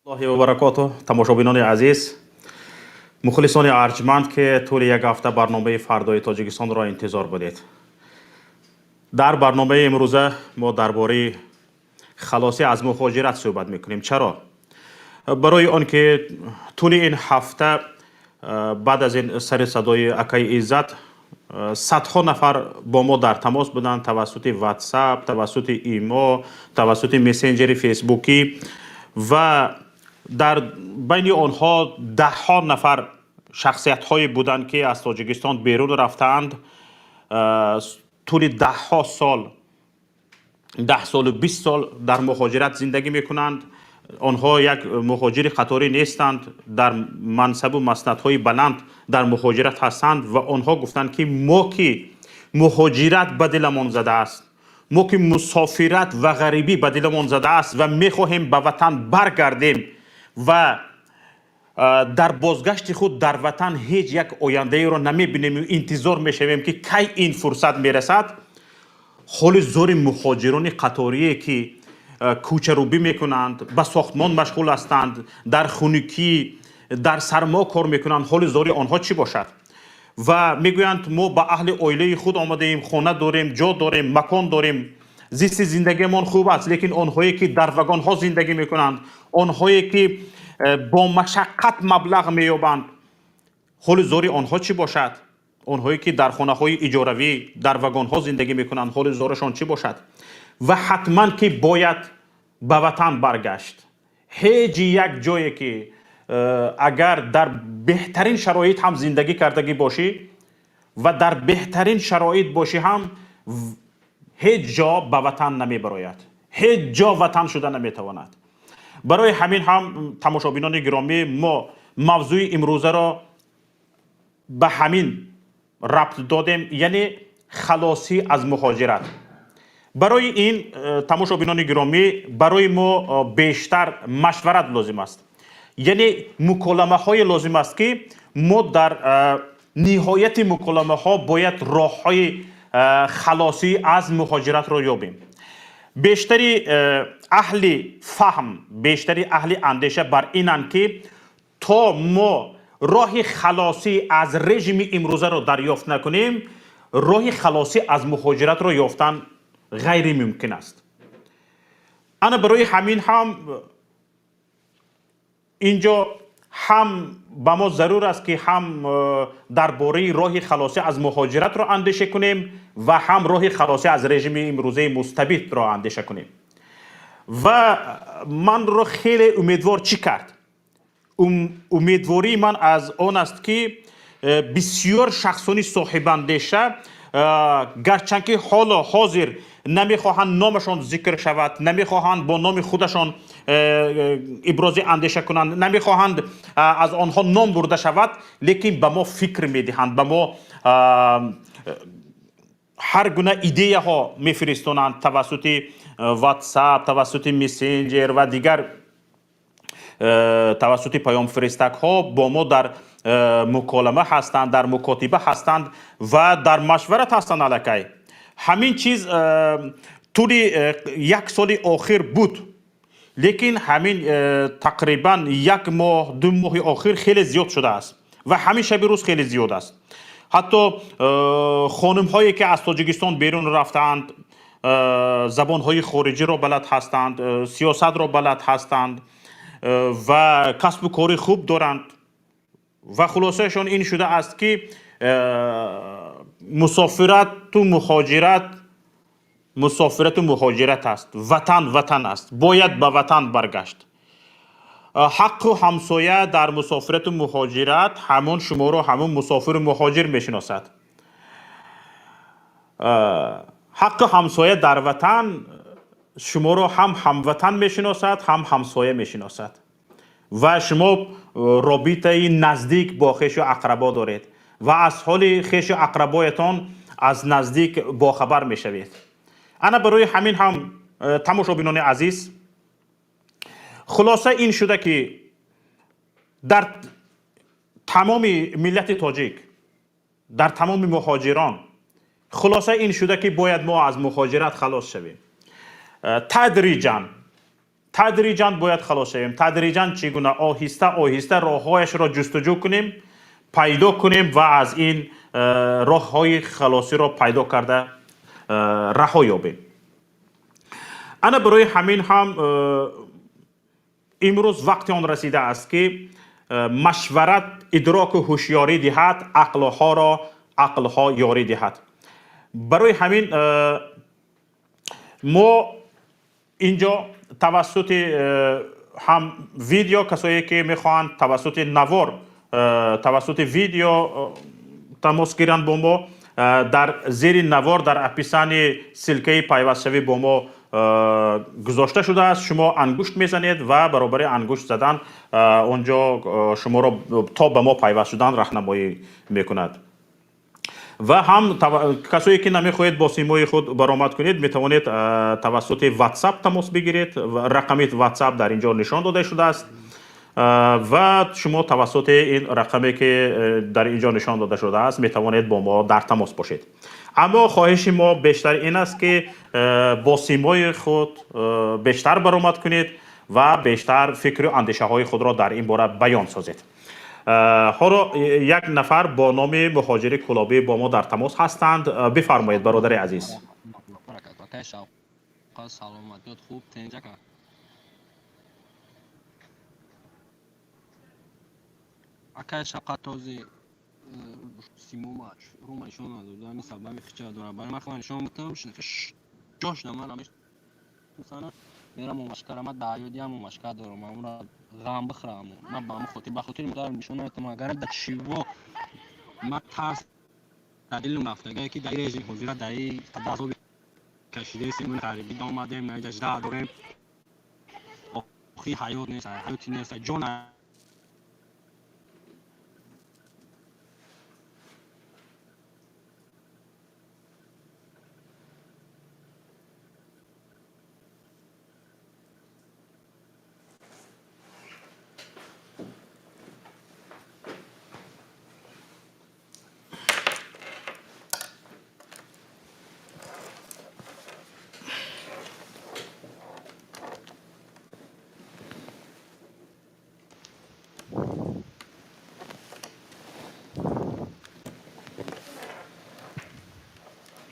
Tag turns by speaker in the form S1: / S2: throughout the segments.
S1: الله و برکاته. تماشابینان عزیز، مخلصان ارجمند که طول یک هفته برنامه فردای تاجیکستان را انتظار بدید. در برنامه امروزه ما درباره خلاصی از مهاجرت صحبت میکنیم. چرا؟ برای آنکه طول این هفته بعد از این سر صدای اکای عزت صدها نفر با ما در تماس بودند، توسط واتساپ، توسط ایمو، توسط مسنجر فیسبوکی، و در بین آنها ده ها نفر شخصیت هایی بودند که از تاجیکستان بیرون رفتند. طول ده ها سال، 10 سال و 20 سال در مهاجرت زندگی میکنند. آنها یک مهاجر قطاری نیستند، در منصب و مسندهای بلند در مهاجرت هستند و آنها گفتند که ما که مهاجرت به دلمان زده است، ما که مسافرت و غریبی به دلمان زده است و میخواهیم به وطن برگردیم و در بازگشت خود در وطن هیچ یک آینده ای را نمیبینیم و انتظار میشویم که کی این فرصت میرسد. حال زور مهاجران قطاری که کوچروبی میکنند، به ساختمان مشغول هستند، در خونگی، در سرما کار میکنند، حال زور آنها چی باشد؟ و میگویند ما به اهل عائله خود آمده ایم، خانه داریم، جا داریم، مکان داریم، زیست زندگیمان خوب است. لیکن آنهایی که در وگان ها زندگی میکنند، آنهایی که با مشقت مبلغ مییابند، حال زور آنها چی باشد؟ آنهایی که در خانه های اجاروی، در وگان ها زندگی میکنند، حال زورشان چی باشد؟ و حتما که باید به وطن برگشت. هیچ یک جایی که اگر در بهترین شرایط هم زندگی کردگی باشی و در بهترین شرایط باشی هم هیچ جا به وطن نمی براید، هیچ جا وطن شده نمی تواند. برای همین هم تماشابینان گرامی، ما موضوع امروزه را به همین ربط دادیم، یعنی خلاصی از مهاجرت. برای این تماشابینان گرامی، برای ما بیشتر مشورت لازم است، یعنی مکالمه های لازم است که ما در نهایت مکالمه ها باید راه های خلاصی از مهاجرت را یابیم. بیشتری اهل فهم، بیشتری اهل اندیشه بر اینند که تا ما راه خلاصی از رژیم امروزه را دریافت نکنیم، راه خلاصی از مهاجرت را یافتن غیر ممکن است. انا برای همین هم اینجا هم به ما ضرور است که هم درباره راه خلاصی از مهاجرت را اندیشه کنیم و هم راه خلاصی از رژیم امروزه مستبد را اندیشه کنیم. و من را خیلی امیدوار چی کرد؟ امیدواری من از آن است که بسیار شخصانی صاحب اندیشه، گرچه که حالا حاضر نمیخواهند نامشان ذکر شود، نمیخواهند با نام خودشان ابراز اندیشه کنند، نمیخواهند از آنها نام برده شود، لیکن به ما فکر میدهند، به ما هر گونه ایده ها میفرستانند توسط واتساپ، توسط مسنجر و دیگر توسط پیام فرستک ها با ما در مکالمه هستند، در مکاتبه هستند و در مشورت هستند. علیکی همین چیز طول یک سال آخر بود، لیکن همین تقریبا یک ماه، 2 ماه آخر خیلی زیاد شده است و همین شب روز خیلی زیاد است. حتی خانم هایی که از تاجیکستان بیرون رفتند، زبان های خارجی را بلد هستند، سیاست را بلد هستند و کسب و کار خوب دارند و خلاصهشون این شده است که مسافرت و مهاجرت است، وطن است، باید به وطن برگشت. حق و همسایه در مسافرت و مهاجرت همون شما رو همون مسافر و مهاجر میشناسد. حق و همسایه در وطن شما رو هم هموطن میشناسد، هم همسایه میشناسد و شما رابطه نزدیک با خویش و اقربا دارید و از حال خویش و اقربایتان از نزدیک باخبر میشوید. انا برای همین هم تماشابینان عزیز، خلاصه این شده که در تمام ملت تاجیک، در تمام مهاجران، خلاصه این شده که باید ما از مهاجرت خلاص شویم. تدریجاً تدریجاً باید خلاص شویم. تدریجاً چگونه؟ آهسته آهسته راههایش را جستجو کنیم، پیدا کنیم و از این راههای خلاصی را پیدا کرده رها یابیم. انا برای همین هم امروز وقت آن رسیده است که مشورت ادراک و هوشیاری دهد، عقلها را عقلها یاری دهد. برای همین ما اینجا توسط هم ویدیو، کسایی که میخوان توسط نوار توسط ویدیو تماس گیرند با ما، در زیر نوار در اپیسان سلکه پیوست شوی با ما گذاشته شده است. شما انگشت میزنید و برابر انگشت زدن اونجا شما را تا به ما پیوست شدن راهنمایی میکند. و هم کسایی که نمیخواهید با سیمای خود برآمد کنید میتوانید توسط واتساپ تماس بگیرید. رقم واتساپ در اینجا نشان داده شده است و شما توسط این رقمی که در اینجا نشان داده شده است میتوانید با ما در تماس باشید. اما خواهش ما بیشتر این است که با سیمای خود بیشتر برآمد کنید و بیشتر فکر و اندیشه های خود را در این باره بیان سازید. حالا یک نفر با نام مهاجر کلابی با ما در تماس هستند. بفرمایید برادر عزیز.
S2: اکای شقت تازه سیموماش رومایشون نداره می سبب خیلی داره برای من خواهن شما متهم شده جاش نمان همیشه مثلا میرم مشکرمت دایودی هم مشکل دارم من را غم بخرم من با خاطر مدارم میشونم تو مگر در چیو ما تاس دلیل نفتگی که در این حضور در این تداعی کشیده سیمون غریبی آمدیم نجدا داریم آخی حیاتی نیست جون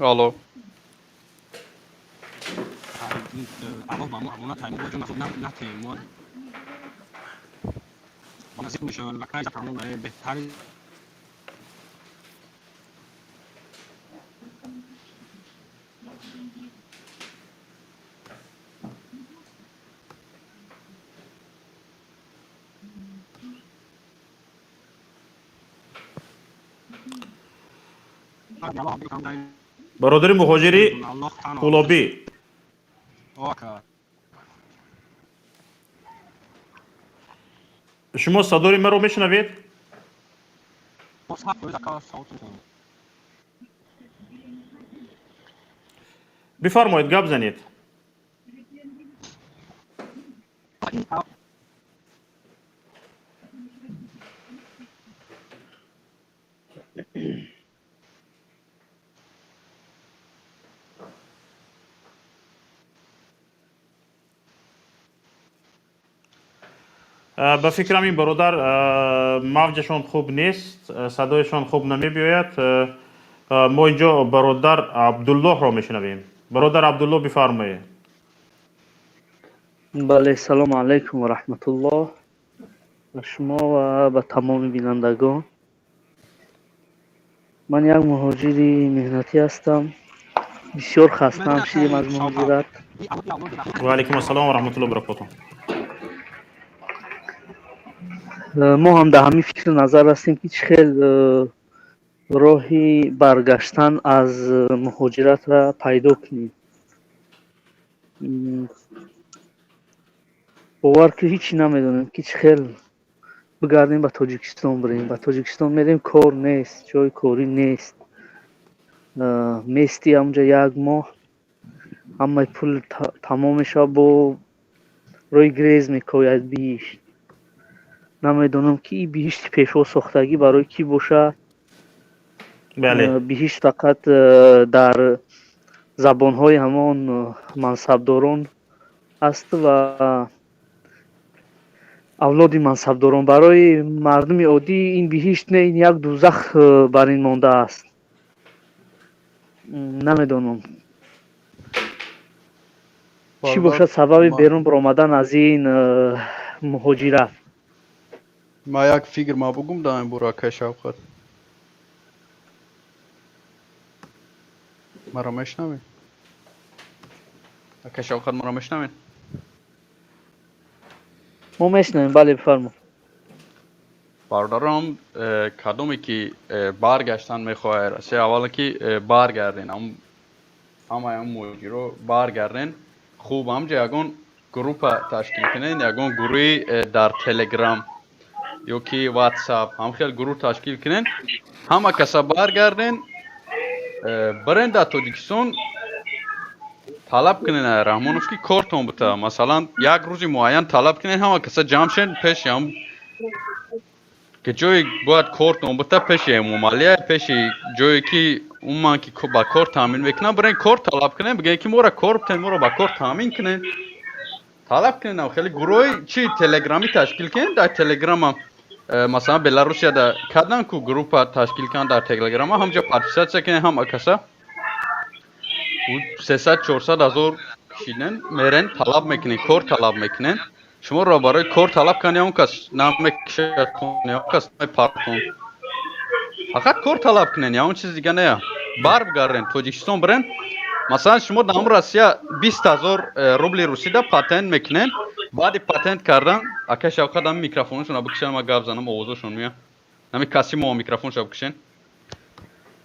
S3: الو
S2: الو ما تایم بود نه تایم ما زیاد میشه لکای تمام بهتر
S1: برادر مهاجری کلابی، شما صدای من رو میشنوید؟ بفرمایید گپ زنید. به فکرم این برادر موجشان خوب نیست، صدایشان خوب نمی بیاید. ما اینجا برادر عبدالله را میشنویم. برادر عبدالله بفرمایید.
S4: بله، سلام علیکم و رحمت الله به شما و به تمام بینندگان. من یک مهاجری مهنتی هستم. بسیار خسته‌ام شدیم از مهاجرت.
S1: و علیکم السلام و رحمت الله و برکاته.
S4: ما هم در همین فکر نظر هستیم که چه خیل راهی برگشتن از مهاجرت را پیدا کنیم. باور که هیچی نمیدونیم که چه خیل بگردیم به تاجیکستان بریم. به تاجیکستان میریم کار نیست، جای کاری نیست. میستی همونجا یک ماه همه پول تمام شد با روی گریز میکوید بیشت. نمیدونم که این بیشت پیشوا ساختگی برای کی باشه.
S1: بله.
S4: بیشت فقط در زبانهای همان منصبداران است و авлоди мансабдорон. Барои мардуми оддӣ ин биҳишт не, ин як дӯзах бар ин мондааст. намедонам чӣ бошад сабаби берун баромадан аз ин муҳоҷират.
S3: ма як фикр ма бугум дар ин бора акай Шавқат. маро мешнавед? акай Шавқат маро мешнавед?
S4: мо мешнавем. бале, бифармо.
S3: برادرم کدومی که برگشتن میخواه راستی اولا که برگردین همه هم موجی رو برگردین خوب همجا یکون گروپ تشکیل کنین یکون گروهی در تلگرام یا که واتساپ هم خیلی گروه تشکیل کنین همه کسا برگردین برین در تاجیکستان طلب کنین رحمانوف که کارتون بوده مثلا یک روزی معین طلب کنین همه کسا جمع شین پیش هم که جایی باید کارت بوده پیش ممالیه پیش جایی که اون من که با کارت تامین میکنن برای کارت طلب کنن بگن که ما را کارت بتین ما را با کارت تامین کنن طلب کنن و خیلی گروه چی تلگرامی تشکیل کنن در تلگرام هم مثلا بلاروسیا در کدن کو گروه تشکیل کنن در تلگرام همجا پارتیسیپیت کنن هم کسا 300-400 هزار کشیدن میرن طلب میکنن کارت طلب میکنن شما را برای کار طلب کنی اون کس نمیکشه کنی اون کس نمیپارتون فقط کار طلب کنین یا اون چیز دیگه نه بار بگردین تاجیکستان برین مثلا شما در روسیه 20,000 روبل روسی ده پاتنت میکنین بعد پاتنت کردن اکه شوکت هم میکروفونشون بکشن ما گپ زنم آوازشون میاد نمی کسی ما میکروفونش بکشن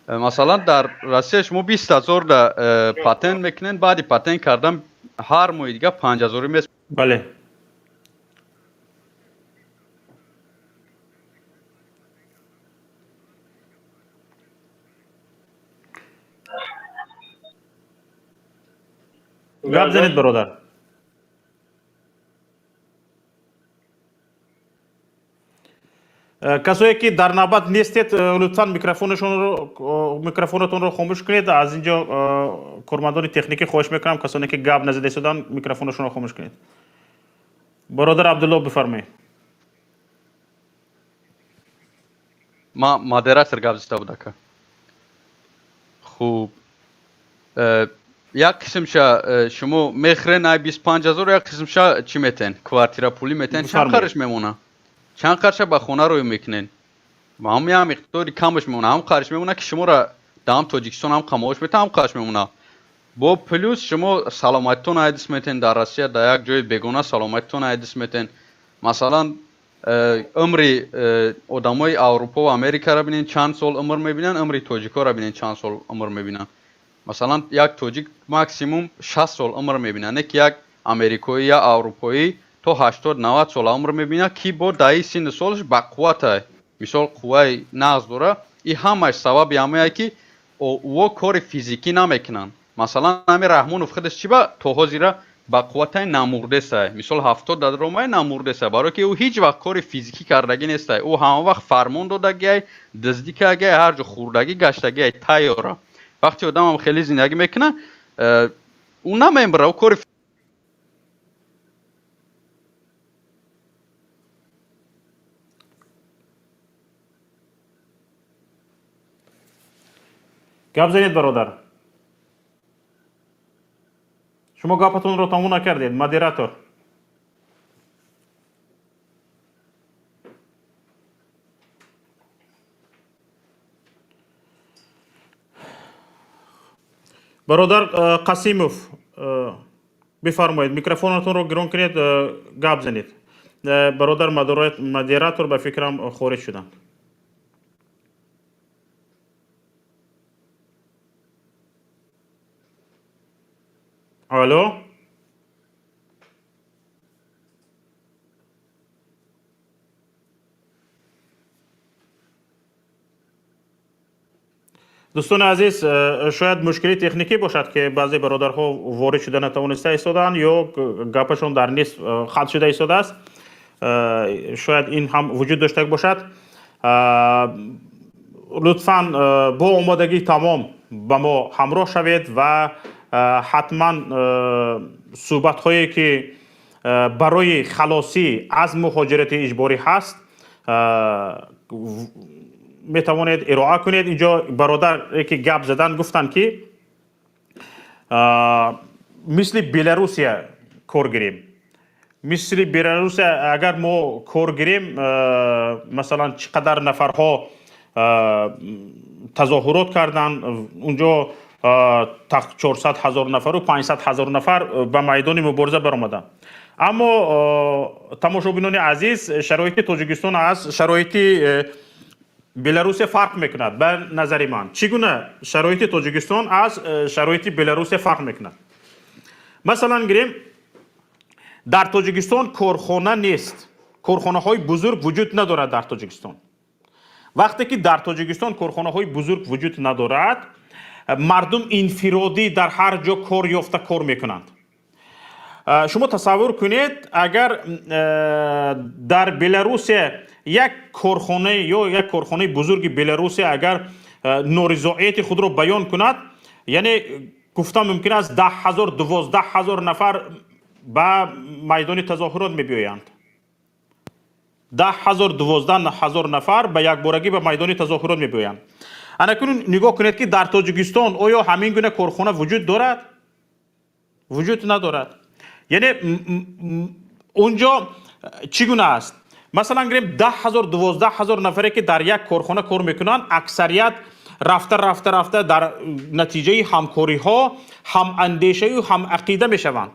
S3: مثلا در روسیه شما 20,000 ده پاتنت میکنین بعد پاتنت کردن هر ماه دیگه 5,000 میس
S1: بله گپ زنید برادر کسایی که در نوبت نیستید لطفا میکروفونتون رو خاموش کنید از اینجا کارمندان تکنیکی خواهش میکنم کسانی که گپ نزده شدن میکروفونشون رو خاموش کنید برادر عبدالله بفرمایید
S3: ما مادراتر گپ زده بود که خوب یک قسمش شما میخرین ای 25,000 یک قسمش چی میتین کوارتیرا پولی میتین چند قرش میمونه چند قرش به خونه روی میکنین ما هم یه مقداری کمش میمونه هم قرش میمونه که شما را دام تاجیکستان هم کماش میتین هم قرش میمونه با پلوس شما سلامتتون ایدس میتین در روسیه در یک جای بیگانه سلامتتون ایدس میتین مثلا عمری آدمای اروپا و امریکا را ببینین چند سال عمر میبینن عمری تاجیکا را ببینین چند سال عمر میبینن مثلا یک تاجیک ماکسیموم 60 سال عمر میبینه نه که یک امریکایی یا اروپایی تا 80-90 سال عمر میبینه که با دایی سن سالش با قوت مثال قوه نغز داره این همش سبب همه که او کار فیزیکی نمیکنن مثلا همین رحمانوف خودش چی با تا حاضر با قوت نمورده است مثال 70 در رومای نمورده است برای که او هیچ وقت کار فیزیکی کردگی نیست او همه وقت فرمان دادگی دزدیدگی هر جا خوردگی گشتگی تیاره وقتی آدم هم خیلی زندگی میکنه اون نمیبره او کار
S1: گپ زنید برادر شما گپتون رو تموم نکردید مدیراتور برادر قاسیموف بفرمایید میکروفونتون رو گرون کنید گپ زنید برادر مدیراتور به فکرم خارج شدن الو دوستان عزیز شاید مشکلی تکنیکی باشد که بعضی برادرها وارد شده نتوانسته ایستادن یا گپشون در نیست خط شده ایستاده است شاید این هم وجود داشته باشد لطفاً با آمادگی تمام با ما همراه شوید و حتما صحبت هایی که برای خلاصی از مهاجرت اجباری هست می توانید ارائه کنید. اینجا برادر که گپ زدن گفتن که مثل بلاروسیا کار گیریم. مثل بلاروسیا اگر ما کار گیریم مثلا چقدر نفرها تظاهرات کردن اونجا 400,000 نفر و 500,000 نفر به میدان مبارزه برآمدن. اما تماشابینان عزیز شرایط تاجیکستان از شرایط بلاروس فرق میکند. به نظر من چگونه شرایط تاجیکستان از شرایط بلاروس فرق میکند؟ مثلا گیریم در تاجیکستان کارخانه نیست. کارخانه های بزرگ وجود ندارد در تاجیکستان. وقتی که در تاجیکستان کارخانه های بزرگ وجود ندارد مردم انفرادی در هر جا کار یافته کار میکنند. شما تصور کنید اگر در بلاروس یک کارخانه یا یک کارخانه بزرگ بلاروس اگر نارضایتی خود را بیان کند، یعنی گفتم ممکن است 10,000 12,000 نفر به میدان تظاهرات میبیایند. 10,000 12,000 نفر به یک بارگی به میدان تظاهرات میبیایند. اکنون نگاه کنید که در تاجیکستان آیا همین گونه کارخانه وجود دارد؟ وجود ندارد. یعنی اونجا چگونه است؟ مثلا گریم 10,000 12,000 نفری که در یک کارخانه کار میکنن اکثریت رفته در نتیجه همکاری ها هم اندیشه و هم عقیده میشوند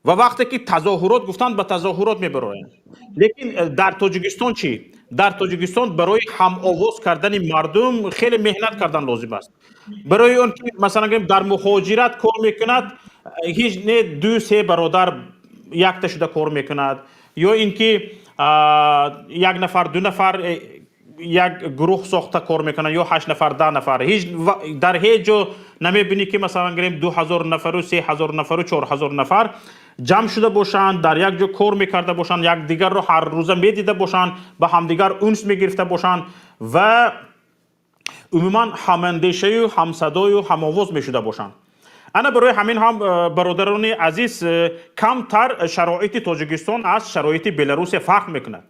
S1: و وقتی که تظاهرات گفتن به تظاهرات میبرایند. لیکن در تاجیکستان چی؟ در تاجیکستان برای هم آواز کردن مردم خیلی مهنت کردن لازم است. برای اون که مثلا در مهاجرت کار میکند هیچ نه 2-3 برادر یک تشده کار میکند یا اینکه یک نفر 2 نفر یک گروه ساخته کار میکنن یا 8 نفر 10 نفر. هیچ در هیچ جا نمیبینی که مثلا گریم 2,000 نفر و 3,000 نفر و 4,000 نفر جمع شده باشند در یک جا کار میکرده باشند، یک دیگر رو هر روزه میدیده باشند، با همدیگر اونس میگرفته باشند و عموما هم اندیشه و هم صدای و هم آواز میشده باشند. انا برای همین هم برادران عزیز کمتر شرایط تاجیکستان از شرایط بلاروس فرق میکند.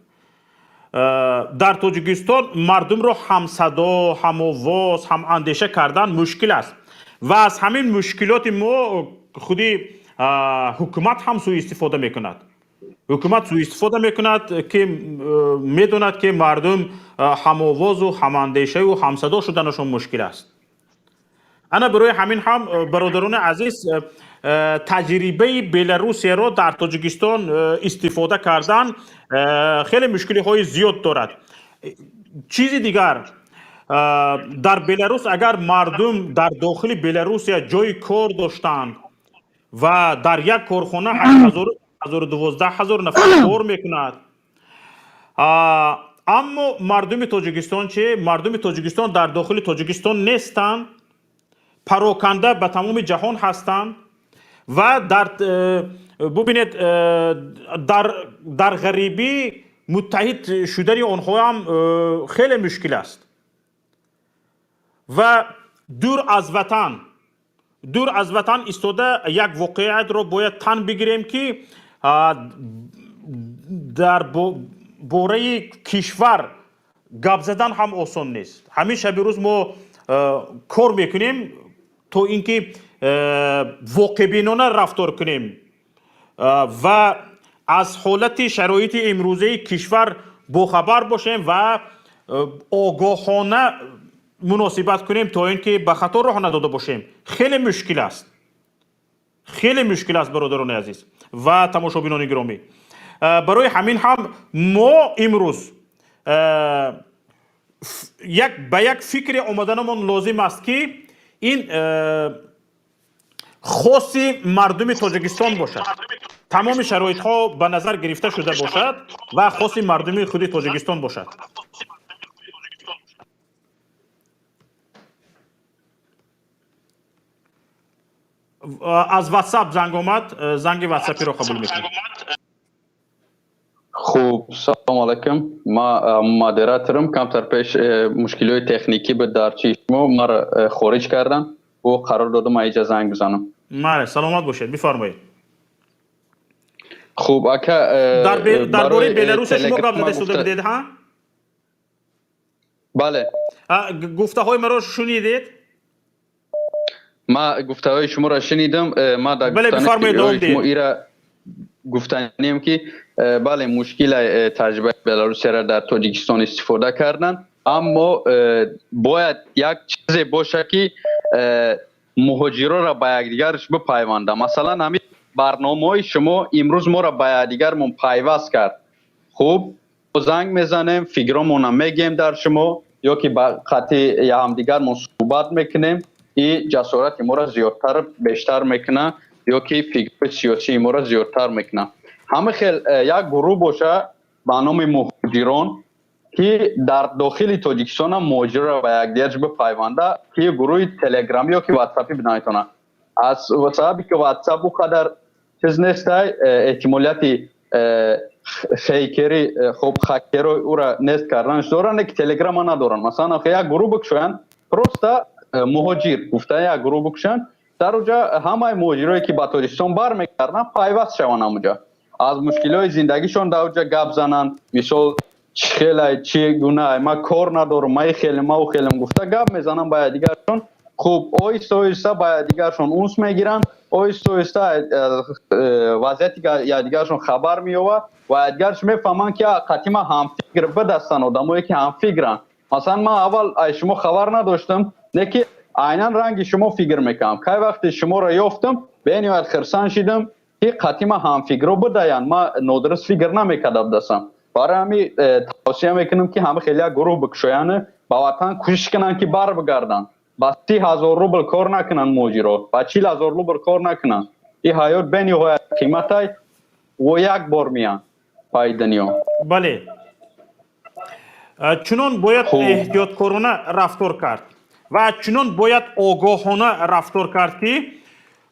S1: در تاجیکستان مردم رو هم صدا، هم آواز، هم اندیشه کردن مشکل است و از همین مشکلات ما خودی حکومت هم سوء استفاده میکند. حکومت سوء استفاده میکند که میدوند که مردم هم آواز و هم اندیشه و هم صدا شدنشون مشکل است. انا برای همین هم برادران عزیز تجربه بلاروس را در تاجیکستان استفاده کردن خیلی مشکلی های زیاد دارد. چیزی دیگر در بلاروس اگر مردم در داخل بلاروس جای کار داشتند و در یک کارخانه 8,000 12,000 نفر کار میکند، اما مردم تاجیکستان چه؟ مردم تاجیکستان در داخل تاجیکستان نیستند، پراکنده به تمام جهان هستند و ببینید در غریبی متحد شدن آنها هم خیلی مشکل است و دور از وطن ایستاده یک واقعیت را باید تن بگیریم که در باره کشور گپ زدن هم آسان نیست. همیشه بروز ما کار میکنیم تا اینکه واقع بینانه رفتار کنیم و از حالت شرایط امروزه کشور باخبر باشیم و آگاهانه مناسبت کنیم تا اینکه به خطا راه نداده باشیم. خیلی مشکل است، خیلی مشکل است برادران عزیز و تماشابینان گرامی. برای همین هم ما امروز به یک فکر آمدنمان لازم است که این خاص مردم تاجیکستان باشد، تمام شرایط ها به نظر گرفته شده باشد و خاص مردم خود تاجیکستان باشد. از واتساپ زنگ آمد، زنگ واتساپی را قبول میکنم.
S3: خوب، سلام علیکم. ما مادراترم کمتر پیش مشکلات تکنیکی به در چشمو ما خارج کردن و قرار دادم ایجا زنگ بزنم.
S1: بله، سلامت باشید، بفرمایید.
S3: خوب اکا
S1: درباره بلاروس شما گپ زده شده بدید ها؟
S3: بله.
S1: گفته های مرا شنیدید؟
S3: ما گفته های شما را شنیدم. ما در
S1: گفتن
S3: شما ایرا گفتنیم که بله مشکل تجربه بلاروسی را در تاجیکستان استفاده کردن، اما باید یک چیز باشه که مهاجرا را به یکدیگرش بپیونده. مثلا همین برنامه شما امروز ما را به یکدیگرمون پیوست کرد. خوب زنگ میزنیم، فکرامون میگیم در شما، یا که با خطی همدیگرمون صحبت میکنیم، این جسارت ما را زیادتر بیشتر میکنه، یا که فکر سیاسی ما را زیادتر میکنه. همه خیلی یک گروه باشه به نام مهاجران که در داخل تاجیکستان هم مهاجر را به یکدیگرش بپیونده، که گروه تلگرامی یا که واتساپی بنایتونه. از واتساپی که واتساپ قدر چیز نیست، احتمالیت خیکری خوب خکر او را نیست کردنش دارن که تلگرام ندارن. مثلا یک گروه بکشن پروستا مهاجر گفته یک گروه بکشن در اونجا همه مهاجرایی که به تاجیکستان برمیگردن پیوست شون اونجا، از مشکلات زندگیشون در اونجا گپ زنن. مثال خیلی چی گونه ما کار ندارم، ما خیلی ما و خیلی گفته گپ میزنن با دیگرشون. خوب آیسته آیسته با دیگرشون اونس میگیرن، آیسته آیسته وضعیتی که دیگرشون خبر میوه و دیگرش میفهمن که قطعا هم فکر بدستن، آدمایی که هم فکرن. مثلا ما اول شما خبر نداشتم، نه که عیناً رنگ شما فکر میکنم، که وقتی شما را یافتم به این وقت خرسان شدم که قطعا هم فکر رو بداین، ما نادرست فکر نمیکردم دستم. برای همین توصیه میکنم که همه خیلی گروه بکشویانه با وطن کوشش کنن که بر بگردن، با 30,000 روبل کار نکنن مهاجرا، با 40,000 روبل کار نکنن. این حیات به نهایت قیمت های و یک بار میان پای دنیا.
S1: بله، چنان باید احتیاطکارانه رفتار کرد و چنان باید آگاهانه رفتار کرد که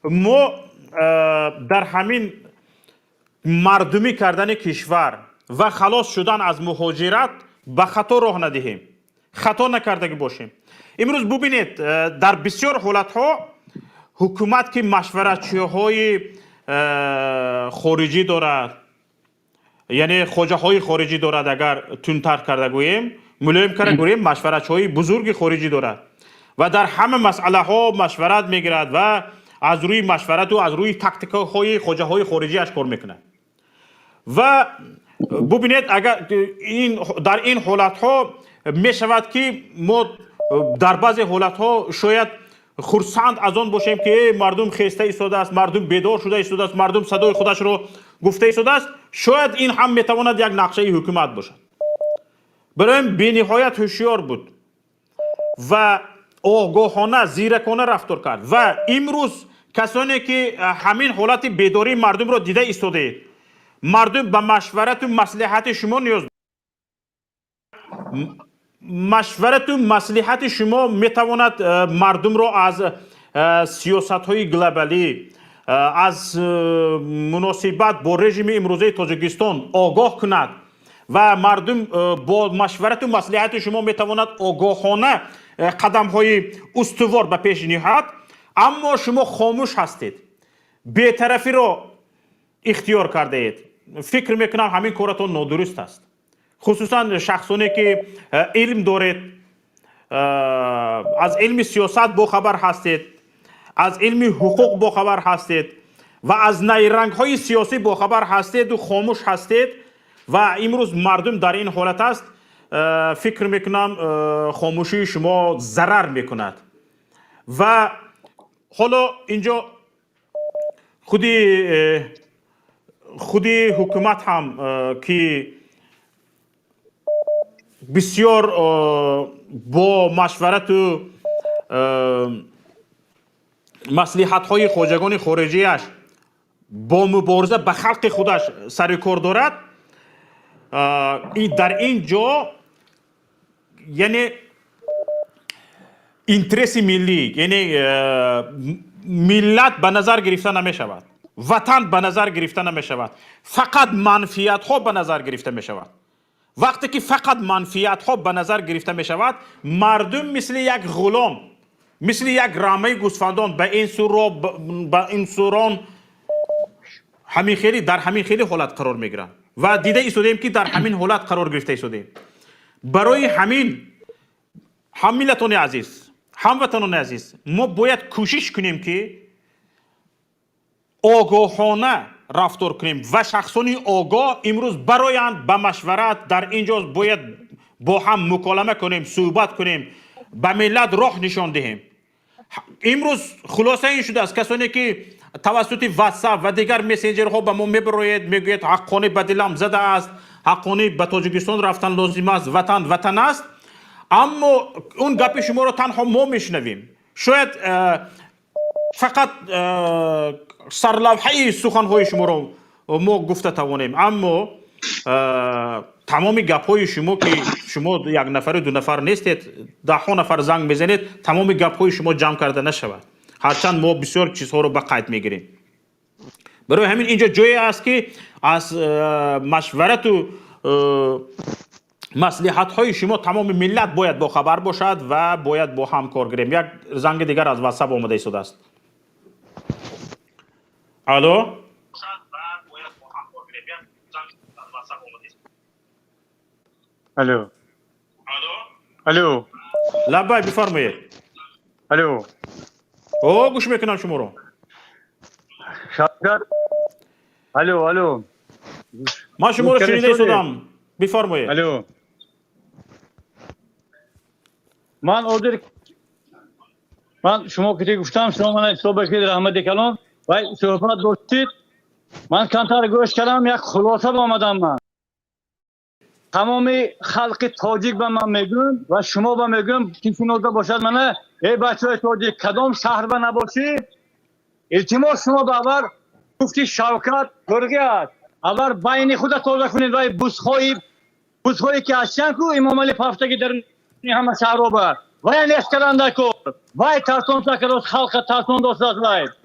S1: ما در همین مردمی کردن کشور و خلاص شدن از مهاجرت به خطا راه ندهیم، خطا نکردگی باشیم. امروز ببینید در بسیار حالت ها حکومت که مشورتچی های خارجی دارد، یعنی خوجه های خارجی دارد، اگر تندتر کرده گوییم ملایم کرده گوییم مشورتچی های بزرگ خارجی دارد و در همه مسئله ها مشورت میگیرد و از روی مشورت و از روی تاکتیک های خوجه های خارجی اش کار میکنه. و ببینید اگر در این حالت ها می شود که ما در بعضی حالت ها شاید خرسند از آن باشیم که مردم خسته ایستاده است، مردم بیدار شده ایستاده است، مردم صدای خودش رو گفته ایستاده است. شاید این هم میتواند یک نقشه حکومت باشد. برایم بی نهایت هوشیار بود و آگاهانه زیرکانه رفتار کرد و امروز کسانی که همین حالت بیداری مردم را دیده ایستاده، مردم به مشورت و مصلحت شما نیاز دارند. مشورت و مصلحت شما میتواند مردم را از سیاست های گلوبالی، از مناسبت با رژیم امروزه تاجیکستان آگاه کند و مردم با مشورت و مصلحت شما میتواند آگاهانه قدم های استوار به پیش نهاد. اما شما خاموش هستید، بی‌طرفی را اختیار کرده اید. فکر میکنم همین کارتون نادرست است، خصوصا شخصانی که علم دارید، از علم سیاست با خبر هستید، از علم حقوق با خبر هستید و از نیرنگ های سیاسی با خبر هستید و خاموش هستید و امروز مردم در این حالت است. فکر میکنم خاموشی شما ضرر میکند و حالا اینجا خودی حکومت هم که بسیار با مشورت و مصلحت های خواجگان خارجیش با مبارزه به خلق خودش سر کار دارد. در این جا یعنی اینترس ملی، یعنی ملت به نظر گرفته نمی شود، وطن به نظر گرفته نمی شود، فقط منفیت ها به نظر گرفته می شود. وقتی که فقط منفیت ها به نظر گرفته می شود، مردم مثل یک غلام، مثل یک رمه گوسفندان به این سوران ҳамин хеле дар ҳамин хеле ҳолат қарор мегиранд ва дида истодем ки дар ҳамин ҳолат қарор гирифта истодем. барои ҳамин ҳаммиллатони азиз, ҳамватанони азиз, мо бояд кӯшиш кунем ки огоҳона рафтор кунем ва шахсони огоҳ имрӯз бароянд ба машварат дар инҷо бояд бо ҳам муколама кунем, суҳбат кунем, ба миллат роҳ нишон диҳем. имрӯз хулоса ин шудааст, касоне ки тавассути ватсап ва дигар мессенҷерҳо ба мо мебароед, мегӯяд ҳаққонӣ ба дилам задааст, ҳаққонӣ ба Тоҷикистон рафтан лозим аст, ватан ватан аст. аммо он гапи шуморо танҳо мо мешунавем. шояд фақат сарлавҳаи суханҳои шуморо мо гуфта тавонем, аммо тамоми гапҳои шумо ки шумо як нафару ду нафар нестед, даҳҳо нафар занг мезанед, тамоми гапҳои шумо ҷамъ карда нашавад, ҳарчанд мо бисёр чизҳоро ба қайд мегирем. барои ҳамин инҷо ҷое аст ки аз машварату маслиҳатҳои шумо тамоми миллат бояд бохабар бошад ва бояд бо ҳам кор гирем. як занги дигар аз ватсап омада истодааст. алло,
S5: алло, алло,
S1: лаббай бифармоед.
S5: алло,
S1: о гӯш мекунам шуморо.
S5: шавкат, алло, алло,
S1: ман шуморо шунида истодам, бифармоед.
S5: алло, من شما که گفتم شما من صحبت کردید رحمت کلام و صحبت داشتید من کمتر گوش کردم یک خلاصه آمدم من تمام خلق تاجیک به من میگن و شما به میگم که شنوده باشد منه ای بچه های تاجیک کدام شهر به نباشی التماس شما به اول گفتی شوکت گرگی است اول بین خود تازه کنید و بوسخایی که هستن کو امام علی پفتگی در همه شهر رو بر وای نیست کرنده کن وای ترسون سکروز خلق ترسون دوست است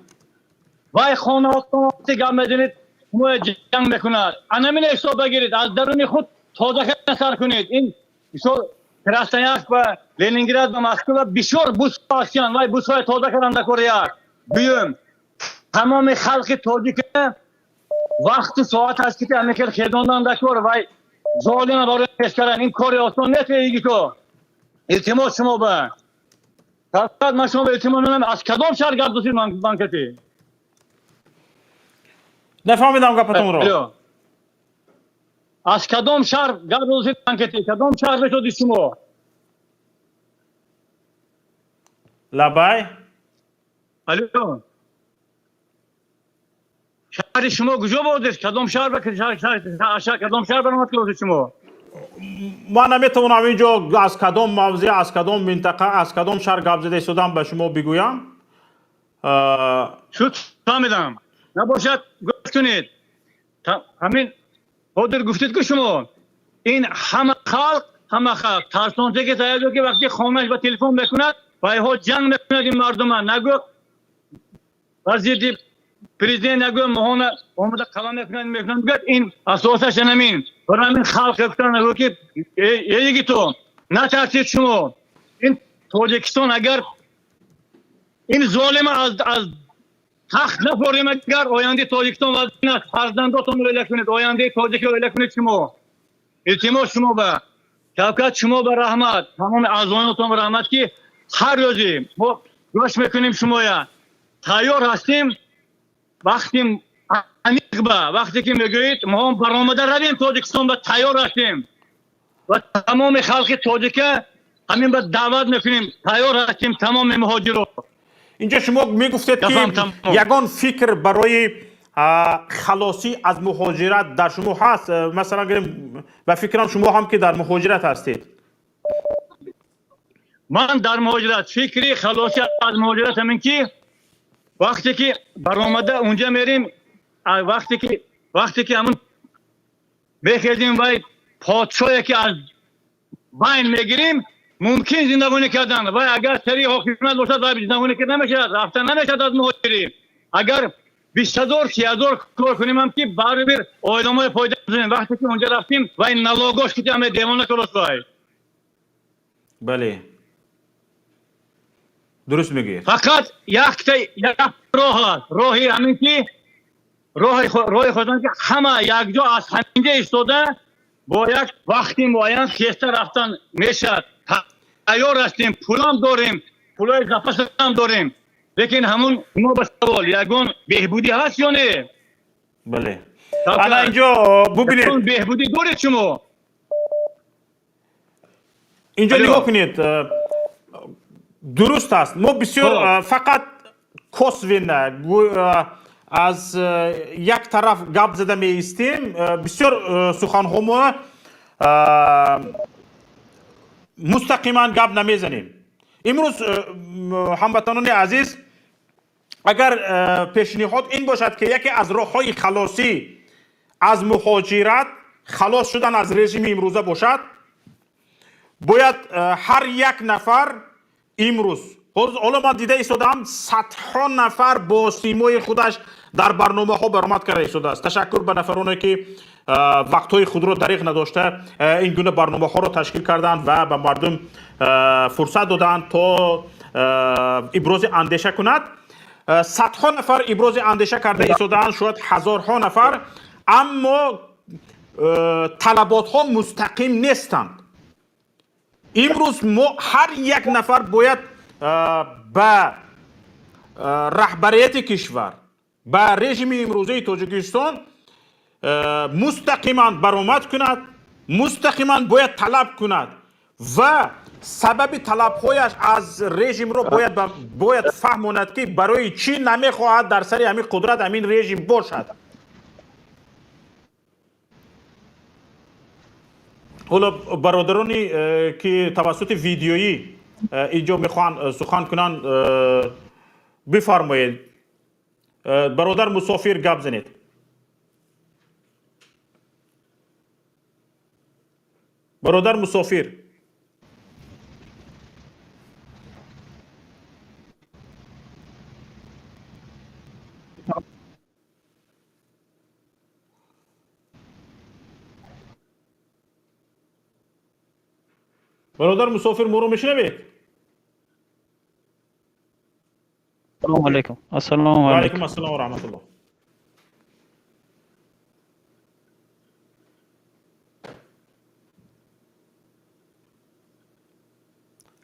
S5: وای خانه هاتون گم بدینید شما جنگ میکند انمین حساب بگیرید از درون خود تازه سر کنید این بسیار کرستانیاک و لنینگراد و مسکو بسیار بوس آسیان وای بوس های تازه کرنده کوریاک بیوم تمام خلق تاجیک وقت ساعت هست که امریکا خیداندن دکور وای ظالم برای پیش کردن این کاری آسان نیست ایگی تو التماس شما به فقط من شما به التماس می‌کنم از کدام شهر گپ دوستید بانکتی
S1: نفهمیدم گپتون رو.
S5: از کدام شهر گپ دوستید بانکتی کدام شهر بشودید شما
S1: لبای
S5: الو شهر شما کجا بودید کدام شهر شهر کدام شهر برنامه کردید شما
S1: من نمیتونم اینجا از کدام موضع از کدام منطقه از کدام شهر گپ زده شدم به شما بگویم
S5: شد فهمیدم نباشد گوش کنید همین حاضر گفتید که شما این همه خلق ترسانده که تایید که وقتی خانهش با تلفن میکند و ها جنگ میکند این مردم نگو وزیر پرزیدنت نگو مهانه آمده کلام میکنند بگید این اساسش نمین برای همین خلق افتار نگو که یکی تو نترسید شما این تاجیکستان اگر این ظالم از تخت نپریم اگر آینده تاجیکستان وزین است فرزنداتون رو اله کنید آینده تاجیک رو اله کنید شما التماس شما به شوکت شما به رحمت تمام اعضایانتون به رحمت که هر روزی ما گوش میکنیم شما یا تیار هستیم وقتی وقتی که میگویید ما هم برآمده رویم تاجیکستان به تیار هستیم و تمام خلق تاجیک همین به دعوت میکنیم تیار هستیم تمام مهاجرات
S1: اینجا شما میگفتید که یگان فکر برای خلاصی از مهاجرت در شما هست مثلا به فکرم شما هم که در مهاجرت هستید
S5: من در مهاجرت فکری خلاصی از مهاجرت همین که وقتی که برآمده اونجا میریم وقتی که همون بخیزیم و پادشاهی که از بین میگیریم ممکن زندگانی کردن و اگر سری حکومت باشد و زندگانی که نمیشد رفتن نمیشد از مهاجری اگر 20,000 30,000 کار کنیم هم که برابر آدمای پایده بزنیم وقتی که اونجا رفتیم و این نواگاش که همه دیوانه کلاس باید
S1: بله درست میگی
S5: فقط یک راه هست راهی همین که راه خودم که همه یک جا از همینجا ایستاده با یک وقتی معین خسته رفتن میشد. تیار هستیم، پولم داریم، پولای زپس هم داریم، لیکن همون ما به سوال یگان بهبودی هست یا نه؟
S1: بله. الان اینجا ببینید
S5: بهبودی دارید شما؟
S1: اینجا نگاه کنید، درست است. ما بسیار فقط کسوین از یک طرف گپ زده می ایستیم. بسیار سخنها ما مستقیما گپ نمیزنیم. امروز هموطنان عزیز، اگر پیشنهاد این باشد که یکی از راههای خلاصی از مهاجرت، خلاص شدن از رژیم امروزه باشد، باید هر یک نفر امروز، حالا من دیده ایستادم صدها نفر با سیمای خودش در برنامه ها برآمد کرده ایستاده است. تشکر به نفرانی که وقتهای خود را دریغ نداشته این گونه برنامه ها را تشکیل کردند و به مردم فرصت دادند تا ابراز اندیشه کند. صدها نفر ابراز اندیشه کرده ایستادند، شاید هزارها نفر، اما طلبات ها مستقیم نیستند. امروز ما هر یک نفر باید به رهبریت کشور، به رژیم امروزه تاجیکستان مستقیما برآمد کند، مستقیما باید طلب کند و سبب طلبهایش از رژیم رو باید فهماند که برای چی نمیخواهد در سر همین قدرت همین رژیم باشد. حالا برادرانی که توسط ویدیویی اینجا میخوان سخن کنند بفرمایید. برادر مسافر گپ زنید. برادر مسافر. برادر مسافر مورو میشنوید؟
S6: السلام علیکم. السلام
S1: و
S6: علیکم.
S1: علیکم السلام و رحمت الله.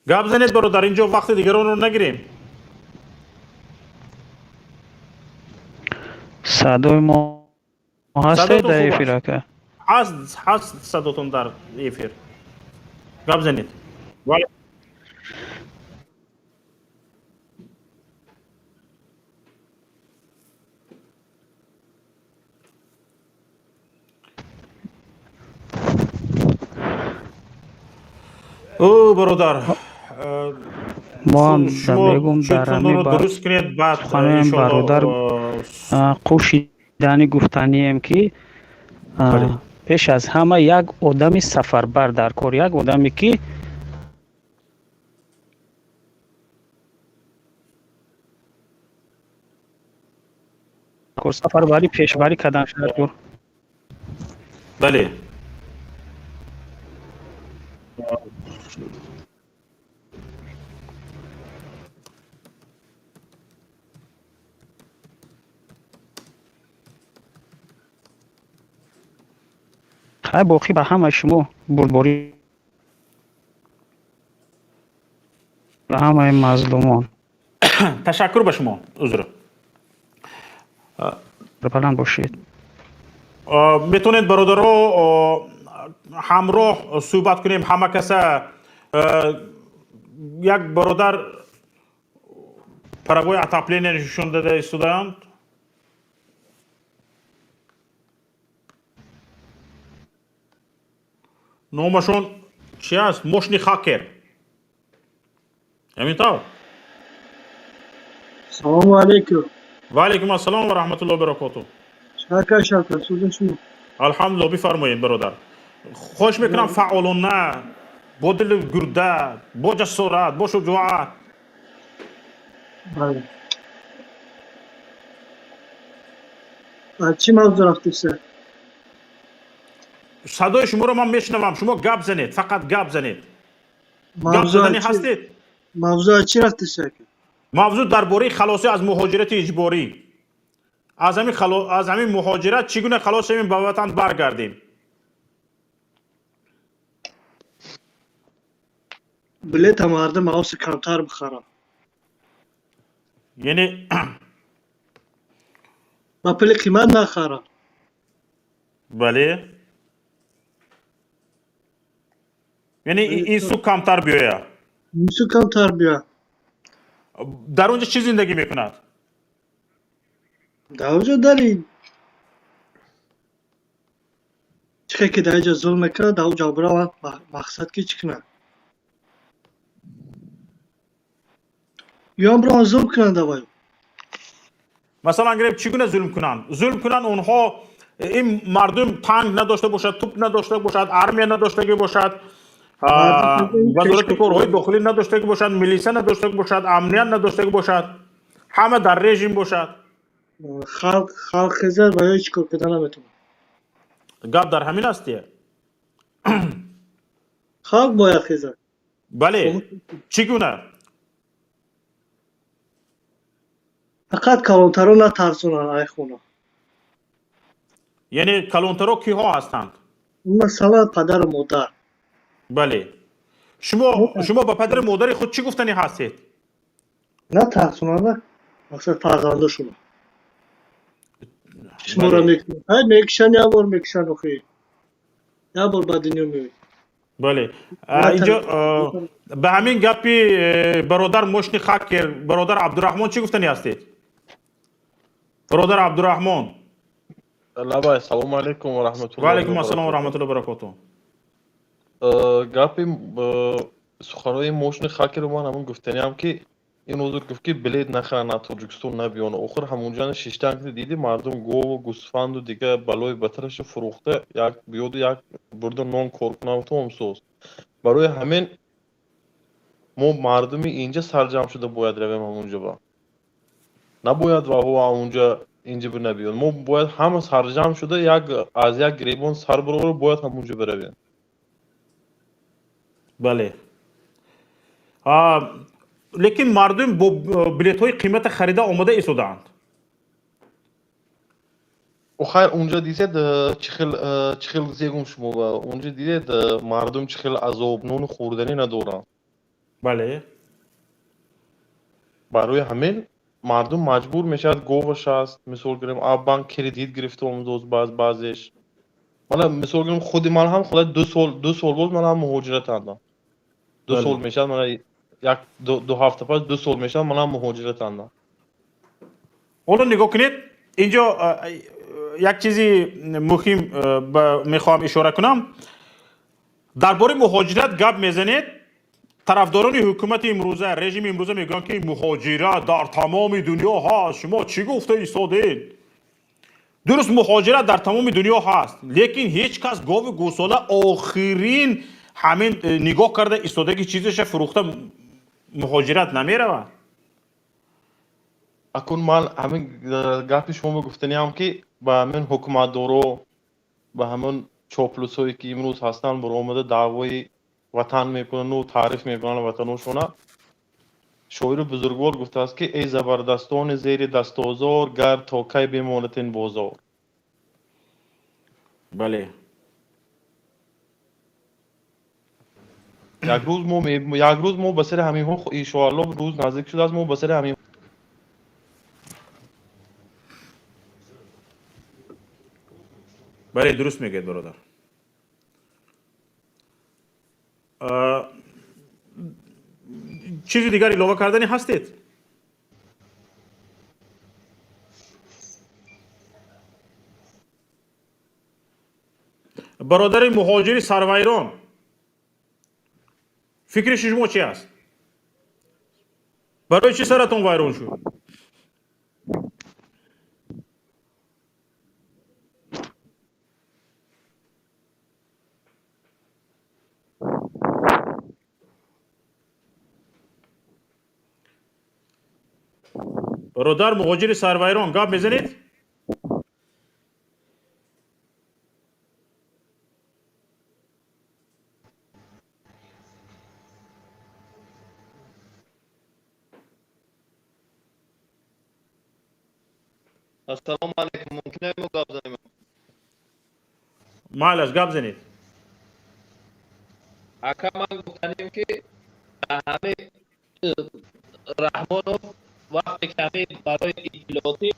S1: گپ زنید برادر، اینجا وقت دیگران رو نگیریم.
S6: صدای ما هست در افیر که
S1: هست صداتون در افیر. گپ زنید. او برادر،
S6: ما هم
S1: شما
S6: بگم در
S1: چیتون رو
S6: همی
S1: درست کنید، بعد
S6: خانم برادر قوشیدنی گفتنیم که پیش از همه یک آدم سفربر در کار، یک آدمی که سفربری پیشبری کدام شد.
S1: بله.
S6: خیلی باقی به همه شما بردباری به همه مظلومان
S1: تشکر به شما. عذر
S6: بلند باشید.
S1: میتونید برادر رو همراه صحبت کنیم. همه کسا یک برادر پراگوی اتاپلین نشون داده ایستادند. نامشون چی است؟ مشنی خاکر. همین طور.
S7: سلام علیکم.
S1: و علیکم السلام و رحمت الله و برکاته.
S7: شکر سوزن شما.
S1: الحمدلله. بفرمایید برادر. خوش میکنم فعالانه، با دل گرده، با جسارت، با شجاعت.
S7: بله. چی موضوع رفتی سر؟
S1: صدای شما رو من میشنوم. شما گپ زنید، فقط گپ زنید. گپ زدنی هستید؟
S7: موضوع چی رفتی سر؟
S1: موضوع درباره خلاصی از مهاجرت اجباری. از همین مهاجرت چگونه خلاص شویم به وطن برگردیم؟
S7: بلیت مردم اوس کمتر بخرم
S1: یعنی
S7: با پل قیمت نخرم.
S1: بله، یعنی این سو کمتر بیاید.
S7: نیسو کمتر بیا.
S1: در اونجا چی زندگی میکند؟
S7: در اونجا داری چه که در اینجا ظلم میکنه در اونجا برا مقصد که چی کنه یا هم برا ظلم کنه دوایی.
S1: مثلا گرفت چگونه ظلم کنند؟ ظلم کنند اونها این مردم تانک نداشته باشد، توپ نداشته باشد، ارمیه نداشته باشد، وزارت کارهای داخلی نداشته باشد، میلیسه نداشته باشد، امنیت نداشته باشد، همه در رژیم باشد.
S7: خلق خیزر باید چی کار کردن نمیتونه.
S1: گپ در همین هستیه.
S7: خلق باید خیزر.
S1: بله، چگونه؟
S7: فقط کلانترها نترسونن ای خونه.
S1: یعنی کلانترها کیها هستند؟
S7: مثلا پدر و مادر.
S1: بله. شما به پدر مادر خود چی گفتنی هستید؟
S7: نترسونن مثلا فرزنده شما. شما را
S1: بله.
S7: میکشن یا بار میکشن اخی. یا بار به دنیا میوید.
S1: بله. اینجا به همین گپی برادر مشنی خاکر، برادر عبدالرحمن چی گفتنی هستید؟ برادر عبدالرحمن.
S8: لبا السلام علیکم و رحمت
S1: و
S8: الله
S1: علیکم السلام و رحمت الله و برکاته.
S8: گپی سخنرانی موشن خاکی رو من همون گفتنی هم که این حضور گفت که بلید نخرن نه تاجیکستان نه بیان آخر همونجا شیشتن که دیدی مردم گو و گوسفند و دیگه بلای بترش فروخته یک بیاد و یک برده نان کارکنه و تو هم سوز برای همین ما مردمی اینجا سرجم شده باید رویم همونجا با نباید و هو اونجا اینجا بر نبیاد ما باید همه سرجم شده از یک گریبان سر برو باید همونجا برویم.
S1: بله. لیکن مردم با بلیط های قیمت خریده آماده ایستادند.
S8: و خیر اونجا دیدید چخیل زیگون شما و اونجا دیدید مردم چخیل عذاب نون خوردنی ندارن.
S1: بله.
S8: برای همین مردم مجبور میشد گوش است مثال گریم آب بانک کردیت گرفته دوست بعضش حالا مثال گریم خودی من هم خدا دو سال بود من هم مهاجرت کردم. دو سال میشد من یک دو هفته پس 2 سال میشد من هم مهاجرت کردم.
S1: حالا نگاه کنید اینجا یک چیزی مهم میخوام اشاره کنم. درباره مهاجرت گپ میزنید، طرفداران حکومت امروزه، رژیم امروزه میگن که مهاجرت در تمام دنیا هست. شما چی گفته ایستادید؟ درست مهاجرت در تمام دنیا هست، لیکن هیچ کس گاو گوساله آخرین همین نگاه کرده ایستاده که چیزش فروخته مهاجرت نمیره.
S8: اکنون من همین گپی شما گفتنی هم که با همین حکومت دارو با همین چاپلوسایی که امروز هستن برای آمده دعوای وطن میکنن و تعریف میکنن وطنشونه. شاعر بزرگوار گفته است که ای زبردستان زیر دست آزار گر تا کی بماند این بازار.
S1: بله.
S8: یک روز ما بسر همین ها ان شاء الله روز نزدیک شده است ما بسر همین
S1: بله درست میگید برادر. چیزی دیگر اضافه کردنی هستید؟ برادر مهاجری سرویران، فکر شما چی است؟ برای چی سرتون ویران شد؟ برادر مهاجری سرویران گپ میزنید؟
S8: السلام علیکم. ممکنه ما گپ زنیم؟
S1: مالش گپ زنید.
S8: اکا من گفتنیم که همه رحمانو وقتی که همه برای اطلاعاتی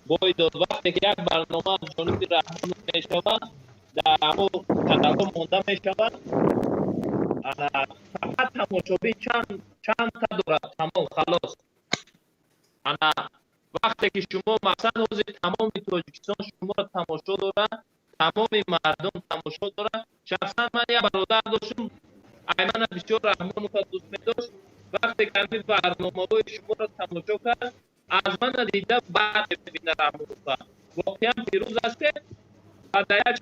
S8: باید داد وقتی که یک برنامه از جانب رحمان می شود در همون کانال مونده می شود فقط تماشابی چند تا دارد تمام خلاص. انا وقتی که شما مثلا روز تمام تاجیکستان شما را تماشا دارد، تمام مردم تماشا دارد. شخصا من یک برادر داشتم ایمن بسیار رحمان و دوست می داشت. وقتی که همین برنامه‌های شما را تماشا کرد از من دیده بعد ببینه رحمان. واقعا پیروز است که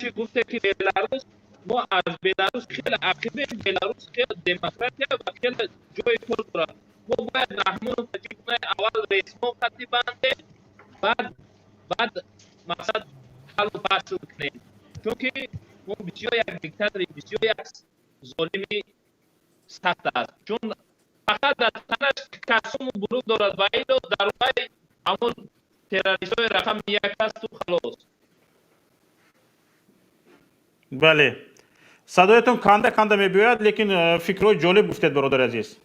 S8: یک گفته که بلاروس ما از بلاروس خیلی عقیبه. بلاروس خیلی دموکراتیه و خیلی جای پر دارد. ما باید رحمان و تجیب کنه اول رسما خطی بنده بعد مقصد حل و بحث کنیم، چون که اون بسیار یک دیکتاتوری بسیار یک ظالمی سخت است، چون فقط در تنش کسوم و بروک دارد و ایلو در وای همون تروریست های رقم یک هست و خلاص.
S1: بله صدایتون کنده کنده میبوید، لیکن فکرهای جالب گفتید برادر عزیز.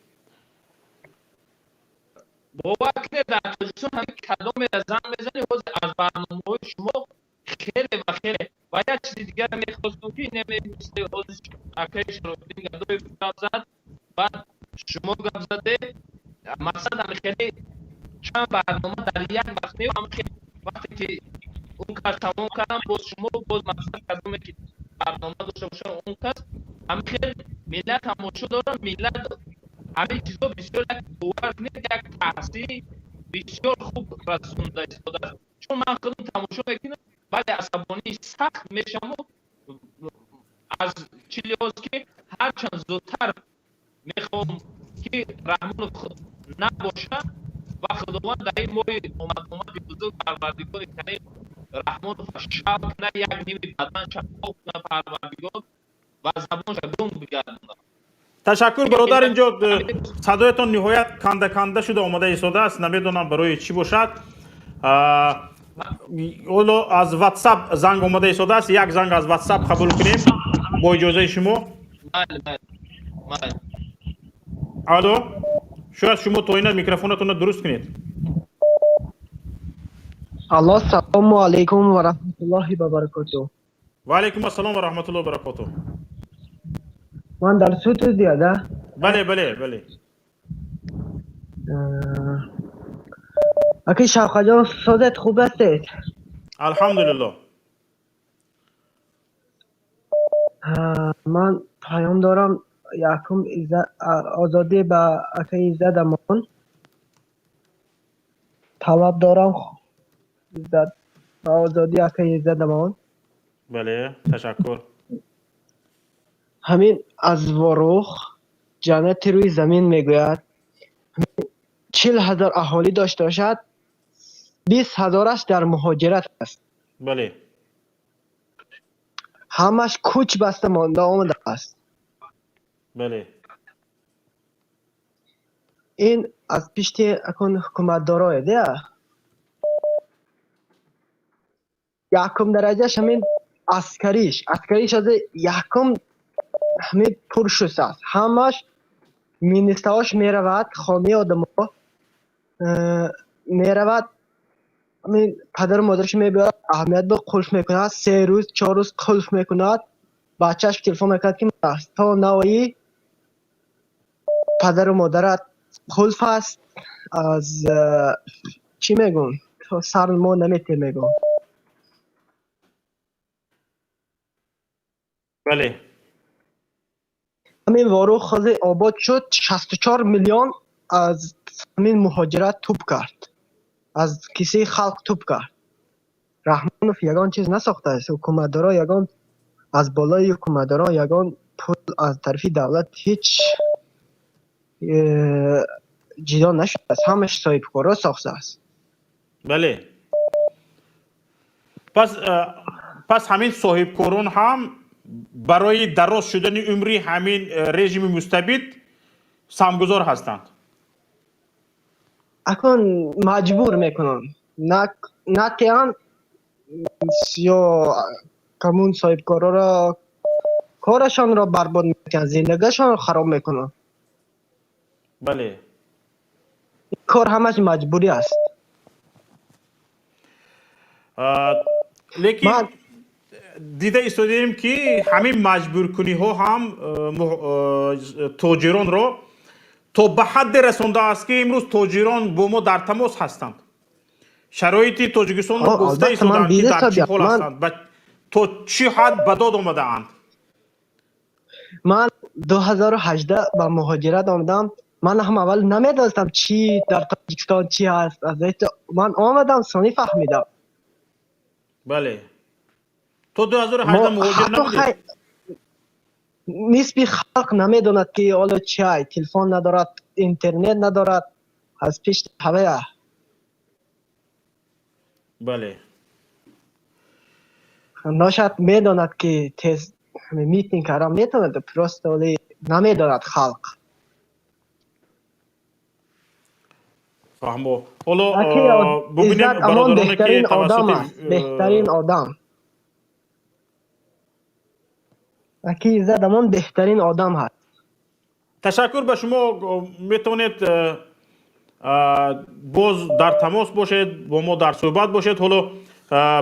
S8: باور کنید در تاجیکستان همین کدام را زن بزنی از برنامه‌های شما خیلی و خیلی. و یک چیز دیگر میخواستم که نمی‌دونسته از اکای شرافدین گدای گپ زد بعد شما گپ زده مقصد هم خیلی چند برنامه در یک وقت میو هم خیلی وقتی که اون کار تمام کردم باز شما باز مقصد کدومه که برنامه داشته باشه اون کس هم خیلی ملت تماشا دارن. ملت همین چیزا بسیار یک باور کنید یک تحصیل بسیار خوب رسونده استفاده، چون من خودم تماشا میکنم ولی عصبانی سخت میشم از چی لحاظ که هرچند زودتر میخوام که رحمان خود نباشه و خداوند در این ماه اومد بزرگ پروردگار کریم رحمان شب کنه یک نیمی بدن شفاف کنه پروردگار و زبانش گم بگردونه.
S1: تشکر برادر. اینجا صدایتان نهایت کنده کنده شده آماده ایستاده است، نمیدونم برای چی باشد. اولو از واتساپ زنگ آماده ایستاده است، یک زنگ از واتساپ قبول کنیم با اجازه شما.
S8: بله.
S1: الو شاید شما توینا میکروفونتون رو درست کنید.
S9: الله السلام علیکم و رحمت الله و برکاته.
S1: و علیکم السلام و رحمت الله و برکاته.
S9: من در صوت زیاده؟
S1: بله.
S9: اکی شوقا جان صدت خوب هستید؟
S1: الحمدلله.
S9: من پیام دارم یکم آزادی به اکی ایزد امان طلب دارم. ایزد به آزادی اکی ایزد امان.
S1: بله تشکر.
S9: همین از وروخ جنت روی زمین میگوید 40,000 اهالی داشته باشد 20,000ش در مهاجرت است.
S1: بله
S9: همش کوچ بسته مانده آمده است.
S1: بله
S9: این از پیشت اکن حکومت دارای ده یکم درجهش همین عسکریش از یکم همین پرشوست است. همش مینیستاش میرود خانه آدم ها میرود همین پدر و مادرش میبرد اهمیت به قلف میکند 3 روز 4 روز قلف میکند. بچهش تلفن میکند که تا نوایی پدر و مادرت قلف است از چی میگون تو سر ما نمیتی میگون.
S1: بله
S9: همین وارو خود آباد شد 64 میلیون از همین مهاجرت توپ کرد، از کیسه خلق توپ کرد. رحمانوف یگان چیز نساخته است. حکومتدارا یگان از بالای حکومتدارا یگان پول از طرفی دولت هیچ جدا نشده است. همش صاحب کارا ساخته است.
S1: بله پس همین صاحب کاران هم برای دراز شدن عمری همین رژیم مستبد سمگذار هستند.
S9: اکن مجبور میکنن نه نتیان یا کمون صاحب کارا را کارشان را برباد میکنن، زندگیشان را خراب میکنن.
S1: بله.
S9: این کار همش مجبوری است.
S1: لیکن دیده ایستادیم که همین مجبور کنی ها هم تاجران را تا به حد رسانده است که امروز تاجران با ما در تماس هستند. شرایط تاجیکستان را گفته ایستادند که در چه حال هستند، تا چه حد به داد آمده اند.
S9: من 2018 به مهاجرت آمدم. من هم اول نمیدانستم چی در تاجیکستان چی هست. از من آمدم ثانی فهمیدم.
S1: بله. تو 2018 مهاجر نبودید؟
S9: نسبی خلق نمیداند که حالا چی، تلفن ندارد، اینترنت ندارد، از پیش همه.
S1: بله.
S9: ناشد میداند که تست میتینگ کردم میتواند پرست، ولی نمیداند خلق.
S1: فهمو. حالا ببینیم برادرانی که توسط
S9: بهترین آدم. اکی عزت امان بهترین آدم هست.
S1: تشکر به شما. میتونید باز در تماس باشید، با ما در صحبت باشید. حالا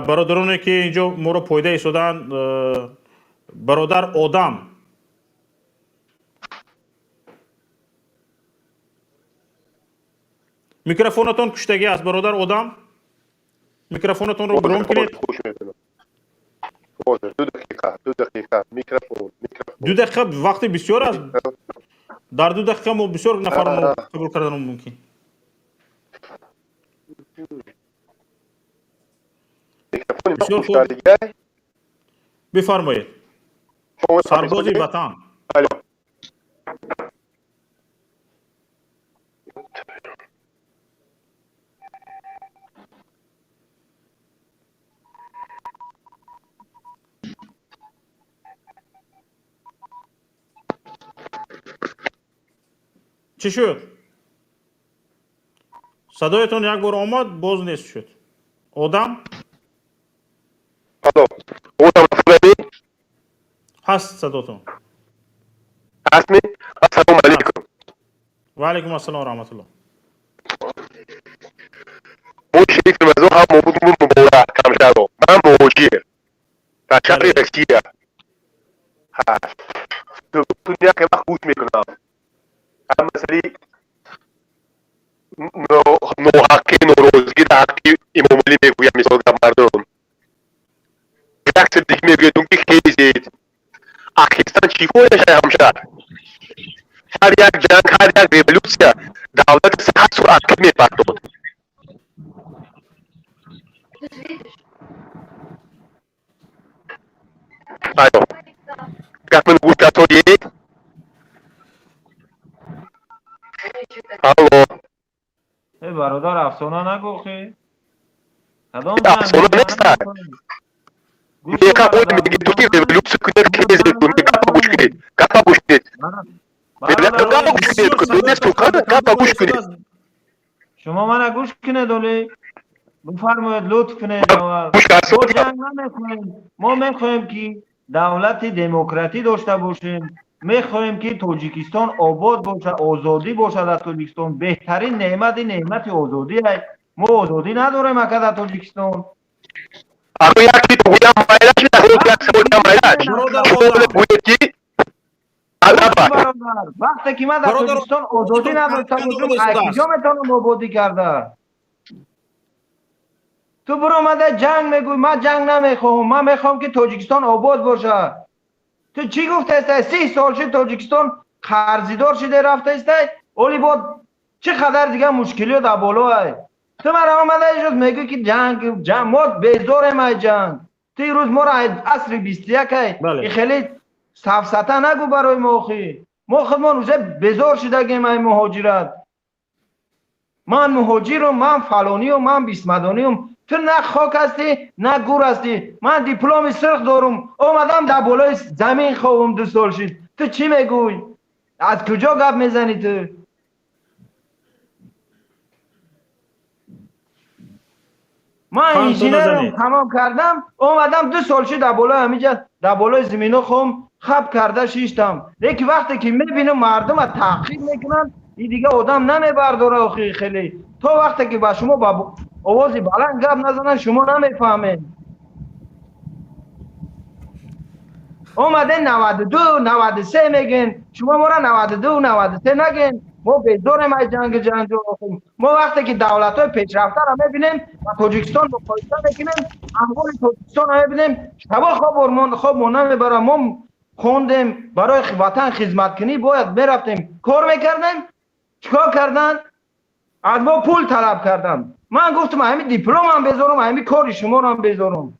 S1: برادرانی که اینجا ما رو پایده ایستادن، برادر آدم، میکروفونتون کشتگی است. برادر آدم، میکروفونتون رو گرم کنید.
S10: 2 دقیقه میکروفون.
S1: 2 دقیقه وقت بسیار است. در 2 دقیقه ما بسیار نفر رو قبول کردن ممکن. بسیار خوب. بفرمایید. سربازی وطن. چی شد؟ صدایتون یک بار آمد باز نیست شد. آدم؟ هست صداتون.
S10: هستمی؟ السلام علیکم.
S1: و علیکم السلام و رحمت الله.
S10: اون شریف رمضان هم موجود مبارک کمشهر. من مهاجر در شهر رسیه هست. دنیا که من خوش میکنم. هم مثلی نوحقی نوروزگی در حقی امام علی میگویم مثال در مردم. یک سر دیگه میگویدون که خیزید. اخیستان چی کنه شای همشهر؟ هر یک جنگ، هر یک ریولوسیا دولت سخت سرعت میپردود. الو من گوش دادید؟ الو
S11: برادر افسانه نگوخی؟
S10: افسانه نیستن. میگم باید میگی تو که ریولوس کنید که خیزید کنید. گفت گوش کنید. گفت گوش کنید.
S11: شما من گوش کنید ولی بفرمایید لطف کنید. ما جنگ نمیخوایم. ما میخوایم که دولت دموکراتی داشته باشیم. میخوایم که تاجیکستان آباد باشه، آزادی باشه. در تاجیکستان بهترین نعمت آزادی است. ما آزادی نداریم اگر در تاجیکستان.
S10: اگه یکی تو گویم مایلش نخواد یک سوال مایلش شما بگوید که
S11: وقتی که من در تاجیکستان آزادی نداشتم کجا میتونم آبادی کرده؟ تو برو آمده جنگ میگوی. من جنگ نمیخوام. من میخوام که تاجیکستان آباد باشه. تو چی گفته است؟ 30 سال شد تاجیکستان قرضیدار شده رفته است. ولی با چقدر دیگه مشکلی در بالا است. تو من آمده ایجاد میگوی که جنگ ما بیزاریم از جنگ. تو این روز ما را عصر 21 خیلی سفسطه نگو برای ما خی. ما خودمان روزه بیزار شده گیم ای مهاجرت. من مهاجرم، من فلانیم، من بیسمدانیم. تو نه خاک هستی نه گور هستی. من دیپلم سرخ دارم. اومدم در بالای زمین خوابم 2 سال شد. تو چی میگوی؟ از کجا گپ میزنی تو؟ من
S1: خان تو
S11: انجینرم
S1: نزنید.
S11: تمام کردم اومدم 2 سال شد در بالای همینجا در بالای زمینو خم خب کرده شیشتم لیکن وقتی که میبینم مردم از تحقیر میکنن این دیگه آدم نمیبرداره آخی خیلی تو وقتی که با شما با آوازی بلند گپ نزنن شما نمیفهمین اومده 92 93 میگن شما ما را 92 93 نگین ما بیزاریم از جنگ ما وقتی که دولت های پیشرفته را میبینیم و تاجیکستان مقایسه میکنیم احوال تاجیکستان را میبینیم شبا خواب ما نمیبره ما خوندیم برای وطن خدمت کنی باید میرفتیم کار میکردیم چیکار کردن از ما پول طلب کردن من گفتم همین دیپلم هم بذارم همین کاری شما رو هم بذارم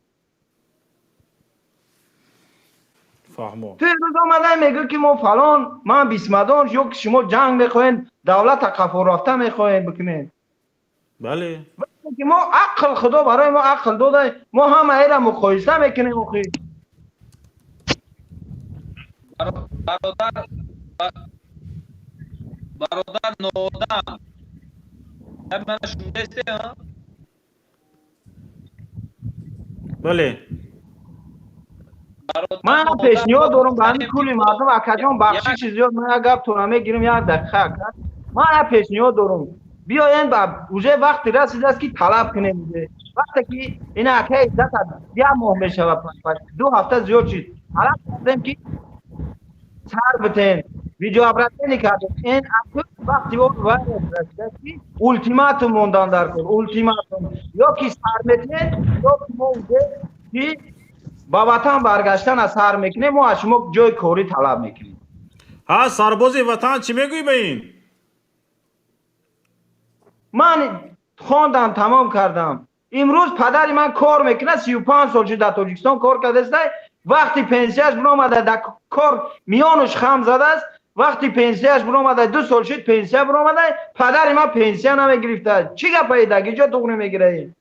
S1: فهمو.
S11: تو روز آمده میگه که ما فلان من بیسمدان یا که شما جنگ میخواین دولت قفا رفته میخواین بکنین
S1: بله
S11: که ما عقل خدا برای ما عقل داده ما هم ایره مقایسه میکنیم اخی
S12: برادر نادم من شونده ها
S1: بله
S11: من پیشنهاد دارم به همین کلی مردم اکجان بخشش زیاد من گپ تو نمیگیرم یک دقیقه من پیشنهاد دارم بیاین با اوجه وقتی رسیده است که طلب کنیم وقتی که این اکه عزت یا ماه میشه و 2 هفته زیاد شد طلب کردیم که سر بتین ویدیو ابرتی نکردیم این اکه وقتی اون رسیده است که اولتیماتوم موندن در کن اولتیماتوم یا که سر بتین یا که ما اوجه که با وطن برگشتن از سر میکنیم ما از شما جای کاری طلب میکنیم
S1: ها سرباز وطن چی میگوی به این
S11: من خواندم تمام کردم امروز پدری من کار میکنه 35 سال شده در تاجیکستان کار کرده است وقتی پنسیاش برآمده در کار میانش خم زده است وقتی پنسیاش برآمده 2 سال شد پنسیا برآمده پدری من پنسیا نمیگرفته چی گپه دیگه جا تو نمیگیره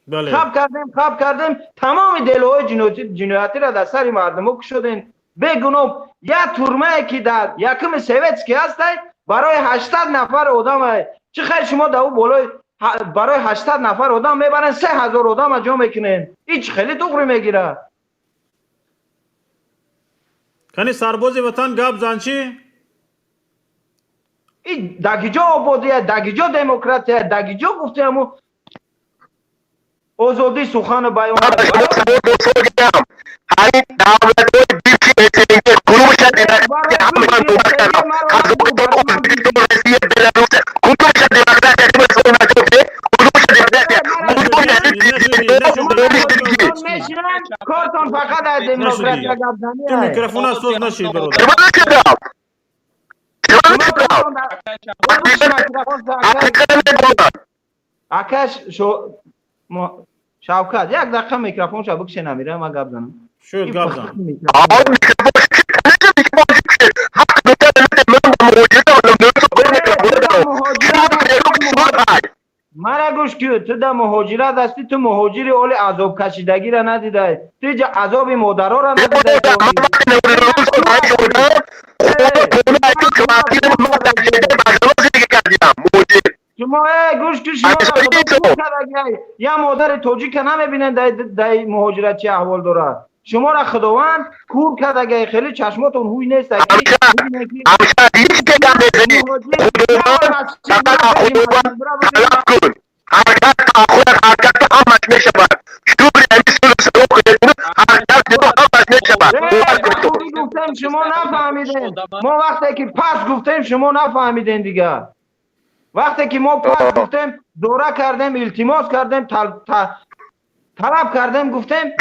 S1: بله
S11: خب کردیم تمام دلهای جنایتی را در سر مردم کشیدین بگونم یک تورمه که در یکم سویتسکی هست برای 80 نفر آدم چه خیر شما در اون بالای برای 80 نفر آدم میبرن 3000 آدم جا میکنین هیچ خیلی دغری میگیره
S1: کنی سرباز وطن گپ زن چی
S11: این دگیجا آبادیه دگیجا دموکراتیه دگیجا گفتیم آزادی سخن بیان کارتون فقط از دموکراسی
S1: تو میکروفون از سوز نشید برادر آکش شوکت یک دقیقه میکروفون شو بکشه نمیره ما گپ زنم شو گپ زن
S11: مرا گوش کیو تو در مهاجرت هستی تو مهاجری اول عذاب کشیدگی را ندیده تو عذاب مادرها را ندیده شما گوش که شما یا مادر تاجیک نمیبینن در مهاجرت چه احوال داره شما را خداوند کور کرد اگه خیلی چشماتون هوی نیست شما نفهمیدین ما وقتی که پس گفتیم شما نفهمیدین دیگه وقتی که ما پس گفتیم دوره کردیم التماس کردیم طلب کردیم گفتیم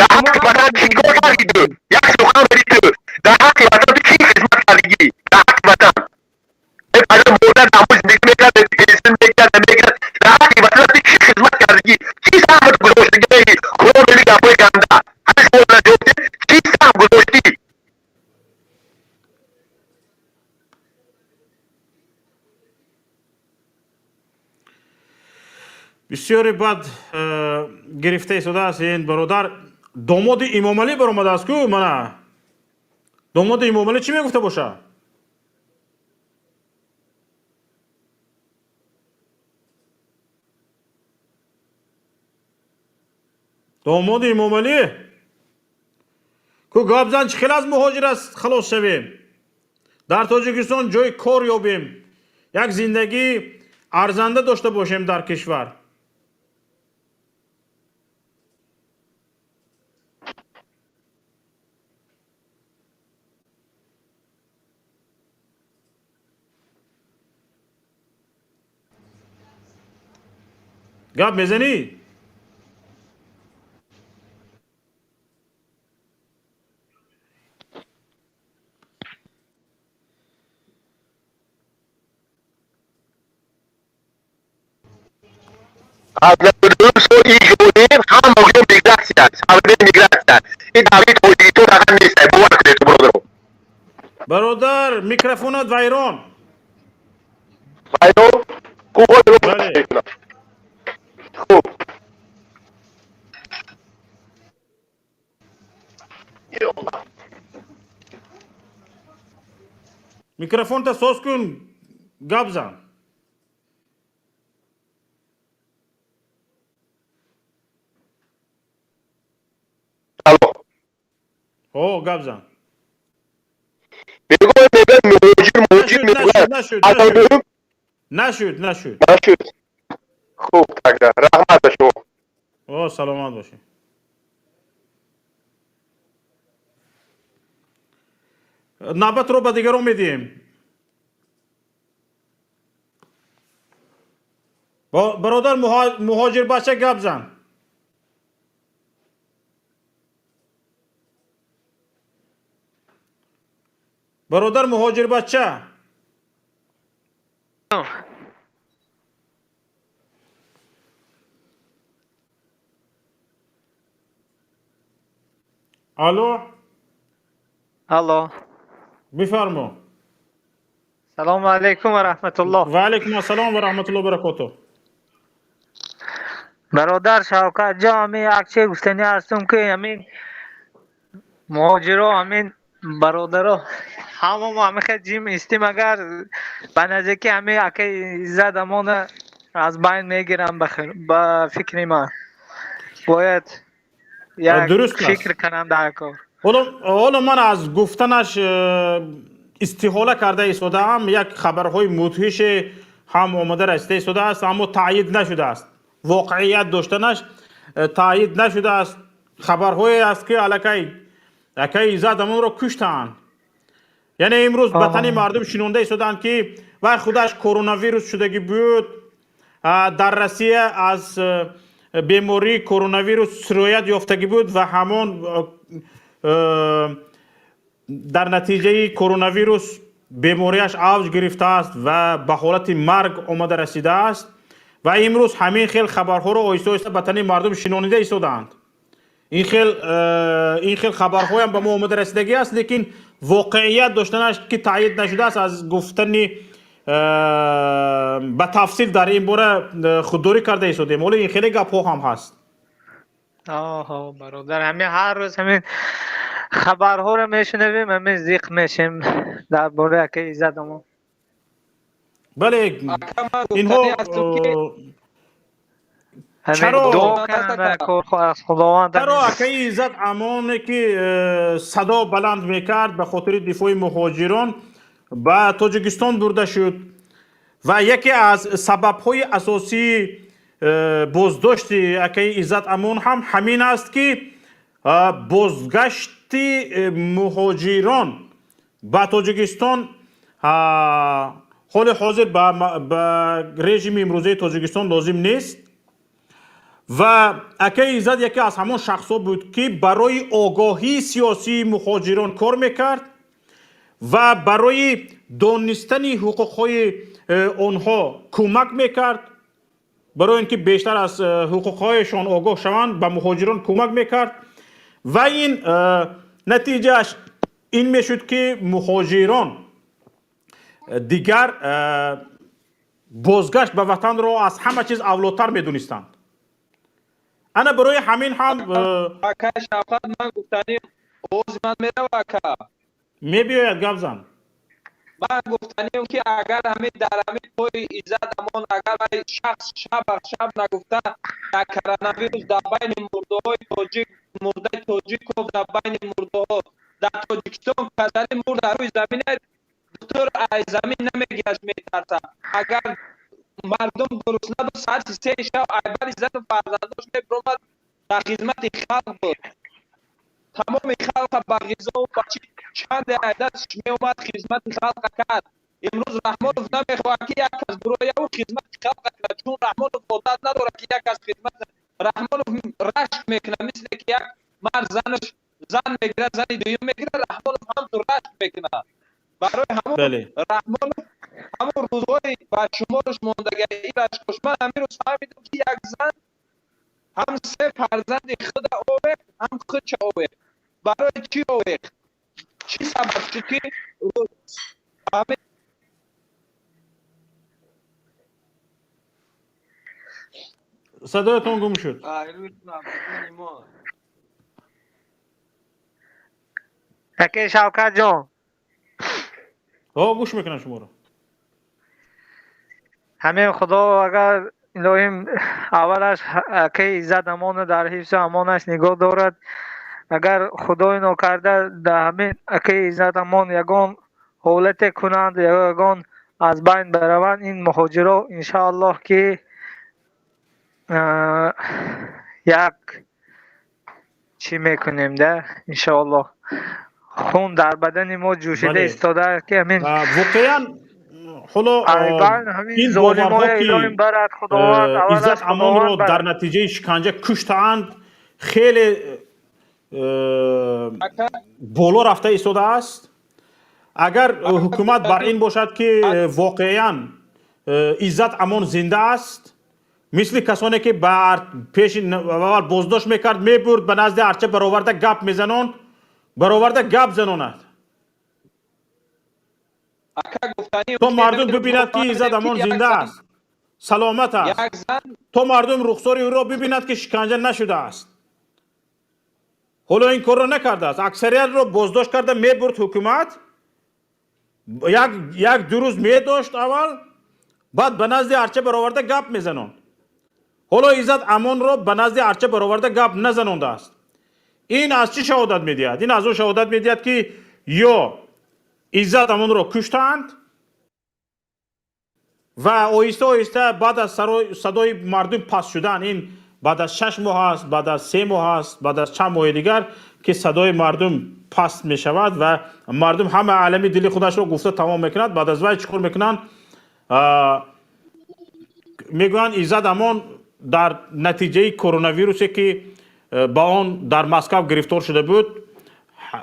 S1: بسیاری بد گرفته شده است این برادر داماد امام علی برآمده است کو منه داماد امام علی چی میگفته باشه داماد امامعلی کو گپ زن چه خیلی از مهاجرت خلاص شویم، در تاجیکستان جای کار یابیم، یک زندگی ارزنده داشته باشیم در کشور. گپ میزنی؟
S10: از 92 سو ایجادین هم موضوع میگراسیون سابقه میگراسیون این داوید توجیهتون رقم نیست باور کنید تو برادرو
S1: برادر میکروفونت ویران.
S10: ویران خوب
S1: بله.
S10: خوب
S1: میکروفون تا سوز کن گپ زن.
S10: الو
S1: او گپ زن.
S10: میگم مهاجر میگوید
S1: نشد.
S10: خوب تکده رحمت به شما.
S1: او سلامت باشی. نوبت رو به دیگران میدیم. برادر مهاجر بچه گپ زن. برادر مهاجر بچه. الو
S4: الو
S1: بفرما.
S4: سلام علیکم و رحمت الله.
S1: و علیکم السلام و رحمت الله و برکاته.
S4: برادر شوکت جان همین یک چیز گفتنی هستم که همین مهاجرا همین برادرها همه ما همین خیلی جیم استیم اگر به نزدیکی همین اکی عزت امان از بین میگیرم به فکر من باید یک فکر کنم در کار.
S1: حالا من از گفتنش استحاله کرده ایستادم. یک خبرهای مدهش هم آمده رسیده ایستاده است اما تایید نشده است. واقعیت داشتنش تایید نشده است. خبرهایی است که الکی عزتمون را کشتند. یعنی امروز بطنی مردم شنونده ایستادند که وقت خودش کرونا ویروس شدگی بود، در روسیه از بیماری کرونا ویروس سرایت یافتگی بود و همان در نتیجه کرونا ویروس بیماریش اوج گرفته است و به حالت مرگ آمده رسیده است و امروز همین خیل خبرها را آیسته آیسته بطنی مردم شنونده ایستادند. این خیل خبرهای هم به ما آمده رسیدگی است لیکن واقعیت داشتنش که تایید نشده است. از گفتن به تفصیل در این باره خودداری کرده ایستادیم. ولی این خیلی گپ ها هم هست.
S4: آها برادر همین هر روز همین خبرها رو میشنویم همین زیق میشیم در باره که عزتمون.
S1: بله اینها چرا اکی عزت امانی که صدا بلند میکرد به خاطر دفاع مهاجران به تاجیکستان برده شد و یکی از سببهای اساسی بازداشت اکی عزت امان هم همین است که بازگشت مهاجران به تاجیکستان حال حاضر به رژیم امروزه تاجیکستان لازم نیست و اکی عزت یکی از همان شخصا بود که برای آگاهی سیاسی مهاجران کار میکرد و برای دانستن حقوقهای آنها کمک میکرد. برای اینکه بیشتر از حقوقهایشان آگاه شوند به مهاجران کمک میکرد و این نتیجهش این میشد که مهاجران دیگر بازگشت به وطن را از همه چیز اولاتر میدونستند. انا برای همین هم
S12: من گفتنی اوز من میره واکا
S1: میبیاید گپ زن.
S12: من گفتنیم که اگر همین در همین پای ایزد امان اگر شخص شب نگفته در کرونا ویروس در بین مرده های تاجیک مرده تاجیک و در بین مرده ها در تاجیکستان کسانی مرده روی زمین دکتر از زمین نمیگیش میترسه اگر مردم درست ندو ساعت 3 شب ایبر عزت و فرزنداش میبرمد در خدمت خلق بود تمام خلق با غذا و بچه چند عددش می اومد خدمت خلق کرد امروز رحمانوف نمیخواد که یک از برای او خدمت خلق کرد چون رحمانوف قدرت نداره که یک از خدمت رحمانوف رشک میکنه مثل که یک مرد زن میگیره زنی دویم میگیره رحمانوف هم تو رشک میکنه برای همون رحمانوف همون روزهای با شمارش ماندگی ای رشکش من همین روز فهمیدم که یک زن هم 3 فرزند خود اوه هم خودش اوه برای چی اوه چی سبب شد که همه
S1: صدایتون گم شد
S4: اکی شوکت جان
S1: گوش میکنم شما رو
S4: همین خدا اگر الهیم اولش اکی عزت امان در حفظ امانش نگاه دارد اگر خدای ناکرده در همین اکی عزت امان یگان حالت کنند یگان از بین بروند این مهاجرا انشاءالله که یک چی میکنیم ده انشاءالله خون در بدن ما جوشیده استاده که همین
S1: واقعا حالا این
S4: ظالمای
S1: باورها که عزت امان رو در نتیجه شکنجه کشتند خیلی بالا رفته ایستاده است اگر حکومت بر این باشد که واقعا عزت امان زنده است مثل کسانی که پیش اول بازداشت میکرد میبرد به نزد ارچه برآورده گپ میزنند برآورده گپ زناند تو مردم ببیند که عزت امان زنده است سلامت است تو مردم رخسار او را ببیند که شکنجه نشده است حالا این کار را نکرده است اکثریت را بازداشت کرده میبرد حکومت یک 2 روز میداشت اول بعد به نزد ارچه برآورده گپ میزنند حالا عزت امان را به نزد ارچه برآورده گپ نزنانده است این از چی شهادت میدهد این از اون شهادت میدهد که یا عزت امان را کشتند و آهسته آهسته بعد از صدای مردم پس شدن این بعد از 6 ماه است بعد از 3 ماه است بعد از چند ماه دیگر که صدای مردم پس می شود و مردم همه عالم دل خودش را گفته تمام میکند بعد از وقت چیکار میکنند میگویند عزت امان در نتیجه کرونا ویروسی که با آن در مسکو گرفتار شده بود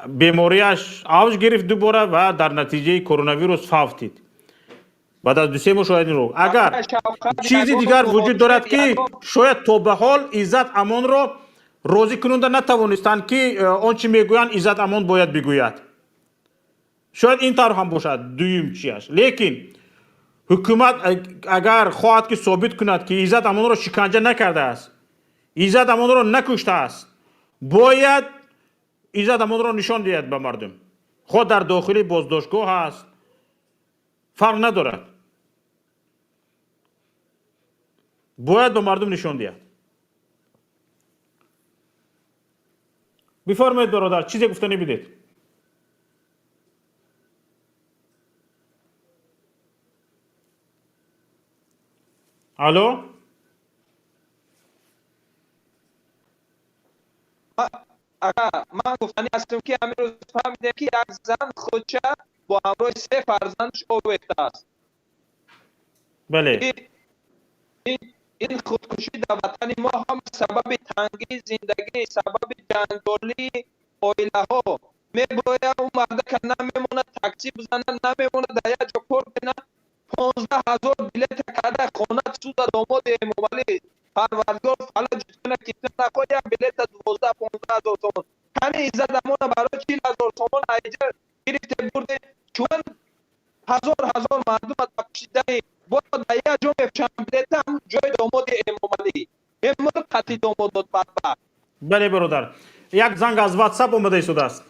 S1: بیماریش اوج گرفت دوباره و در نتیجه کرونا ویروس فوت دید بعد از 2-3 ماه شاید این رو اگر چیزی دیگر وجود دارد که شاید تا به حال عزت امان را راضی کننده نتوانستند که آنچه میگویند عزت امان باید بگوید شاید این طرح هم باشد دویم چیش لیکن حکومت اگر خواهد که ثابت کند که عزت امان را شکنجه نکرده است عزت امان را نکشته است باید عزت امان را نشان دهد به مردم خود در داخل بازداشتگاه است فرق ندارد باید به مردم نشان دهد بفرمایید برادر چیزی گفتنی بدید الو
S12: من گفتنی هستم که همین روز فهمیده که یک زن خودشه با همراه 3 فرزندش آویخته است
S1: بله
S12: این خودکشی در وطن ما هم سبب تنگی زندگی سبب جنجالی عائله ها میباید اون مرده که نمیمونه تاکسی بزنه نمیمونه در یک جا کار کنه 15,000 بلیت کرده خانه سود داماد امامعلی پروردگار فلج کنه که نخواه یک بلیت 12-15,000 تومان کنی عزت امان برای 40,000 تومان ایجر گرفته برده چون هزار مردم در پشیدن با در یک جا میفشن بلیت هم جای داماد امامعلی امام قطعی داماد داد بدبخت
S1: بله برادر یک زنگ از واتساپ اومده شده است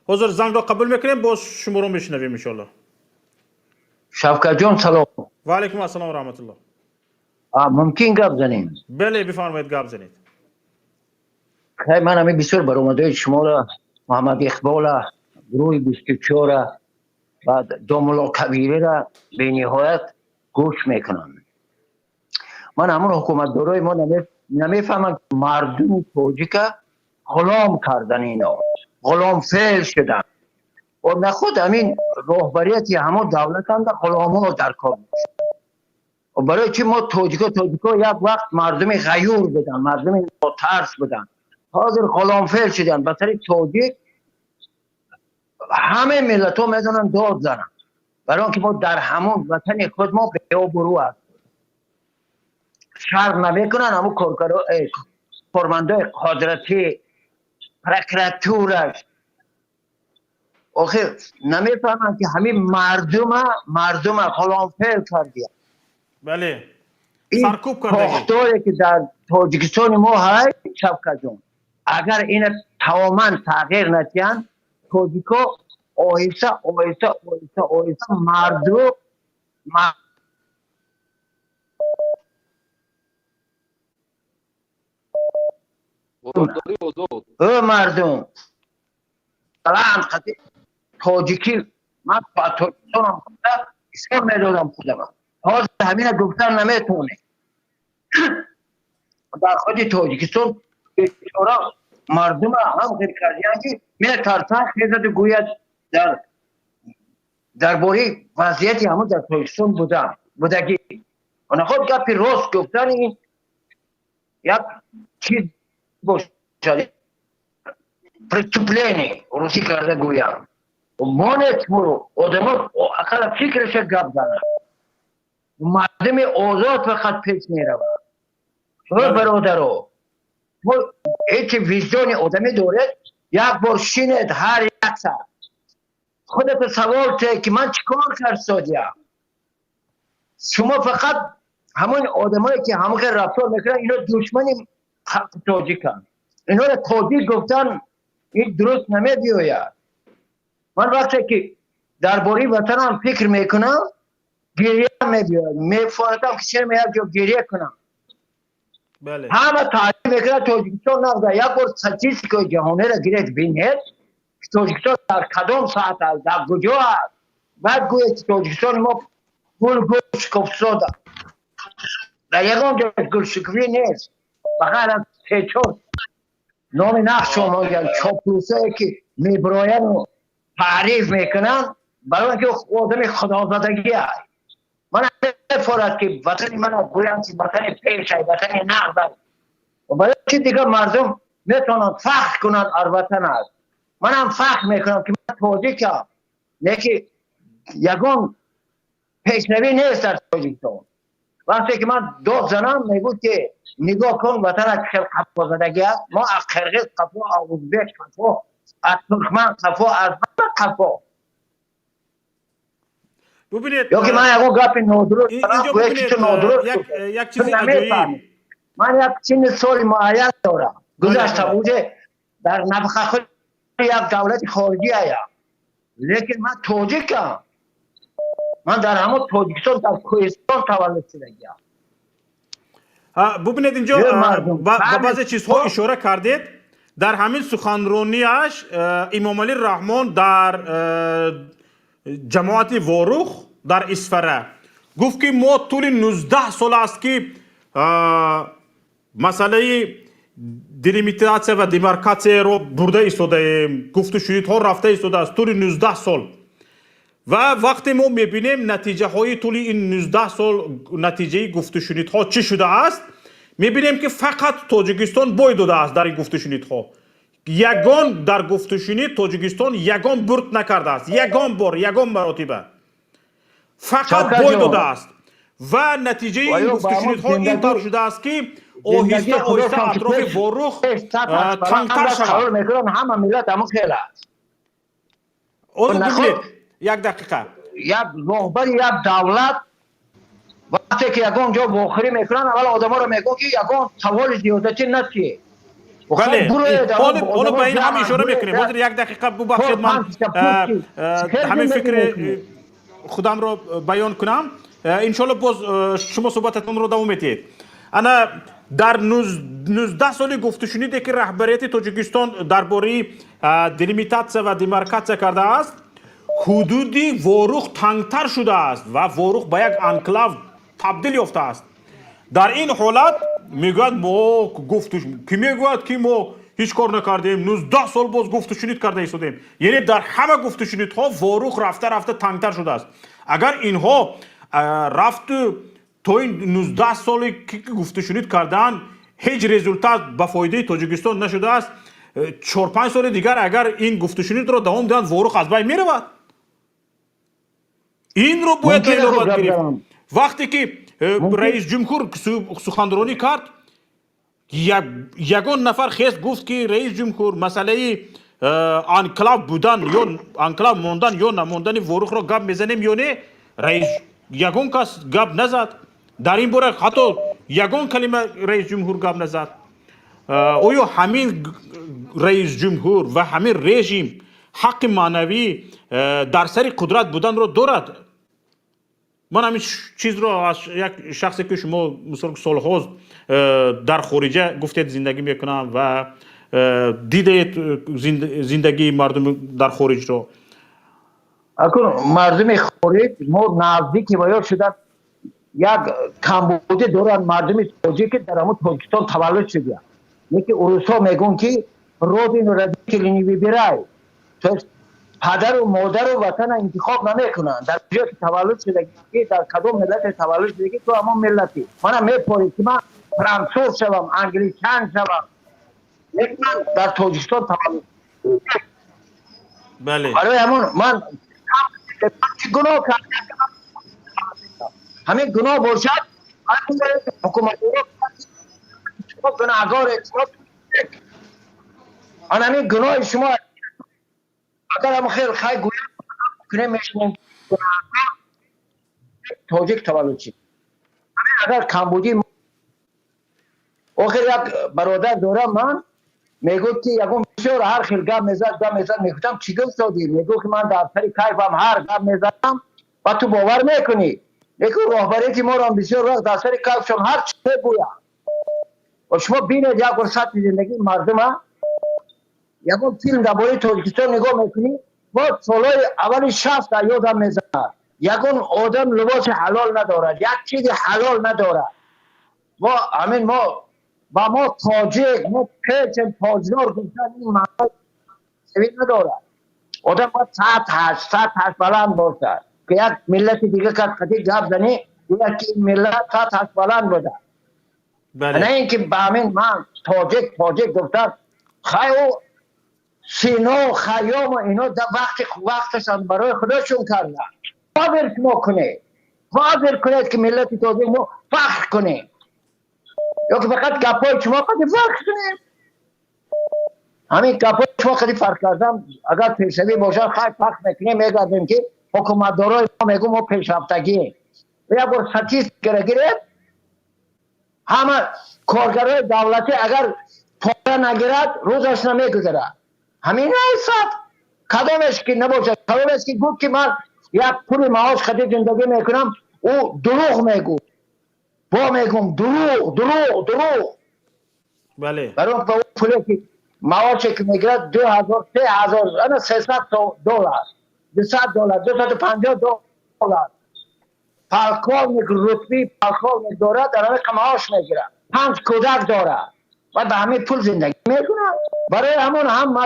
S1: حضور زنگ را قبول میکنیم باز شما رو میشنویم ان شاء الله
S13: شفقت جان سلام.
S1: و علیکم السلام و رحمت الله.
S13: ممکن گپ زنیم؟
S1: بله بفرمایید گپ زنید.
S13: خیلی من همه بسیار برآمده شما را، محمد اقبال، گروه 24 و داملا کبیره را به نهایت گوش میکنم. من همون حکومت دارای ما نمیفهمم که مردم توجیک غلام کردن اینا، غلام فعل شدن و نخود همین رهبریت همون دولت هم غلام ها در کار میشه. و برای چی ما توجیکا یک وقت مردم غیور بدن، مردم ترس بدن، حاضر غلام فعل شدن. به طریق توجیک همه ملت ها میدونن داد زنن، برای آنکه ما در همون وطن خود ما به او برو هست شرق نمیکنن. همون کارمندای قدرتی پرکراتورش آخه نمیفهمن که همین مردم غلام فعل کردی.
S1: بله
S13: سرکوب کردگی پاختاری که در تاجیکستان ما های شفقت جان، اگر این تماما تغییر نتیان تاجیکا آهسته مردم مردم الان خطی تاجیکی من با تاجیکستان هم خودم اسکر میدادم خودم حاضر همین گفتن نمیتونه. در خود تاجیکستان بیچاره مردم هم غیر کردیان که میترسن خیزد گوید درباره وضعیتی همون در تاجیکستان بودگی و نخود گپی راست گفتن این یک چیز باشد پرستوپلینی روسی کرده گویم و مانت برو آدم ها اقل فکرش گپ زنن مردم آزاد فقط پیش میره. برادرو هیچ ویژدانی آدمی داره یک بار شینید هر یک ساعت خودت سوال ته که من چیکار کردم. شما فقط همون آدمایی که همون رفتار میکنن اینا دشمنی حق تاجیکن، اینا را تاجیک گفتن این درست نمیاد. من وقتی که درباره وطنم فکر میکنم گریه میاد، میفهمم که چرا یک جا گریه کنم.
S1: بله
S13: همه تعریف میکنه تاجیکستان نبوده. یک بار استاتیستیکای جهانی را گرید بینید تاجیکستان در کدام ساعت است، در کجا است، بعد گوید تاجیکستان ما گل شکفته در یکان جا گل شکفی نیست، فقط از 3-4 نام نقش شما چاپلوسایی که میبراین و تعریف میکنن برای اینکه آدم خدازدگی هست. من نفرد که وطن من گویم که وطن پیش هست، وطن نقد است و برای که دیگه مردم میتونن فخر کنن ار وطن است. من هم فخر میکنم که من تاجیکم، نه که یگان پیشنوی نیست در تاجیکستان. وقتی که من داد زنم میگود که نگاه کن وطن از خفا زدگی است، ما از قرقیز خفا، از ازبک خفا، از ترکمن خفا، از خفا.
S1: ببینید
S13: یا که من یکو گپ نادرست
S1: اینجا ببینید یک چیزی عجیب،
S13: من یک چین سال معین دارم گذشته بوده در نفقه خود یک دولت خارجی آیا، لیکن من تاجیکم، من در همون تاجیکستان در کوهستان تولد شدگیم.
S1: ببینید اینجا با بعضی چیزها اشاره کردید. در همین سخنرانیش امام علی رحمان در جماعت واروخ در اسفره گفت که ما طول 19 سال است که مسئله دیلیمیتاسیا و دیمارکاسیا رو برده ایستاده، گفت و شنیدها رفته ایستاده است طول 19 سال و وقتی ما میبینیم نتیجه های طول این 19 سال نتیجه گفت و شنیدها چی شده است، میبینیم که فقط تاجیکستان بای داده است در این گفت و شنیدها. یگان در گفت و شنید تاجیکستان یگان برد نکرده است، یگان بار، یگان مراتبه فقط بای داده است و نتیجه این گفت و شنیدها این طور شده است که آهسته آهسته اطراف واروخ تنگتر شود.
S13: همه ملت همون خیلی است.
S1: ببینید یک دقیقه،
S13: یک رهبر یک دولت وقتی که یکان جا بخوری میکنن اول آدم ها رو میگن که یکان سوال زیادتی نتیه.
S1: بله حالا به این هم اشاره میکنیم. حاضر یک دقیقه ببخشید من همین فکر خودم رو بیان کنم انشالله باز شما صحبتتون رو دوام میدید. انا در 19 سال گفته شنیده که رهبریت تاجیکستان درباره دلیمیتاسیا و دیمارکاسیا کرده است، حدودی واروخ تنگتر شده است و واروخ به یک انکلاو تبدیل یافته است. در این حالت میگوید ما گفتش کی میگوید که ما هیچ کار نکردیم، 19 سال باز گفت و شنید کرده ایستادیم. یعنی در همه گفت و شنیدها واروخ رفته تنگتر شده است. اگر اینها رفت تا این 19 سالی که گفت و شنید کردن هیچ رزولتات به فایده تاجیکستان نشده است، 4-5 سال دیگر اگر این گفت و شنید را دوام دهند واروخ از بین میرود. این رو باید نوبت گرفت. وقتی که رئیس جمهور سخنرانی کرد یگان نفر خیست گفت که رئیس جمهور مسئله انکلاو بودن یا انکلاو ماندن یا نماندن واروخ را گپ میزنیم یا نه، رئیس یگان کس گپ نزد. در این باره حتی یگان کلمه رئیس جمهور گپ نزد. آیا همین رئیس جمهور و همین رژیم حق معنوی در سر قدرت بودن را دارد؟ من همین چیز را از یک شخصی که شما مثلا سالهاست در خارجه گفتید زندگی میکنم و دیدید زندگی مردم در خارج را،
S13: مردم خارج ما نزدیکی باید شدن یک کمبودی دارن مردم تاجیک در همون تاجیکستان تولد شده. یکی اروسا میگن که رودین و ردیکلینی ببیرای تو پدر و مادر و وطن انتخاب نمیکنن. در جایی که تولد شده که در کدام ملت تولد شده که تو همون ملتی من میپوری که من فرانسوز شوم انگلیسان شوم لیکن من در تاجیکستان تولد
S1: بله
S13: برای همون من گناه کردم همین گناه باشد حکومت شما گناهگار آن همین گناه شما اگر هم خیلی گویم کنه میشنیم تاجیک تولد شد. همین اگر کمبودی آخر یک برادر دارم من میگوید که یکم بسیار هر خیلی گپ میزد میگفتم چی گفت دادی؟ میگو که من در سر کیفم هر گپ میزدم و تو باور میکنی میگو راهبری ما را بسیار وقت در سر کیفشم هر چی بگویم و شما بینید یک فرصت زندگی مردم یکم فیلم درباره تاجیکستان نگاه میکنی ما سالهای اول 60 یادم میزنه یکم آدم لباس حلال ندارد یک چیز حلال ندارد و همین ما با ما تاجیک ما پیچ تاجدار گفتن این معنی سوی ندارد آدم باید ساعت هشت بلند باشد که یک ملت دیگه که خطی گپ زنی یکی ملت ساعت هشت بلند بوده نه اینکه با همین من تاجیک گفتن خیلی سینا خیام و اینا در وقتشان برای خودشون کردن فاضل شما کنید که ملت تاجیک ما فخر کنید یا که فقط گپای شما قدی فرق کنیم همین گپای شما قدی فرق کردم اگر پیشوی باشد خیلی فرق میکنیم میگردیم که حکومتدارای ما میگو ما پیشرفتگی و یک بار ستیستیک گرفت همه کارگرای دولتی اگر پاره نگیرد روزش نمیگذره همین حساب کدامش که نباشد کدامش که گفت که من یک پول معاش خدی زندگی میکنم او دروغ میگو با میگم دروغ
S1: بله
S13: برای اون پولی که معاشی که میگیرد 2000 3000 انا 300 دلار 200 دلار 250 دلار پالکولنیک رتبی پالکولنیک داره در همه معاش میگیره 5 کودک داره و به همین پول زندگی میکنه برای همون هم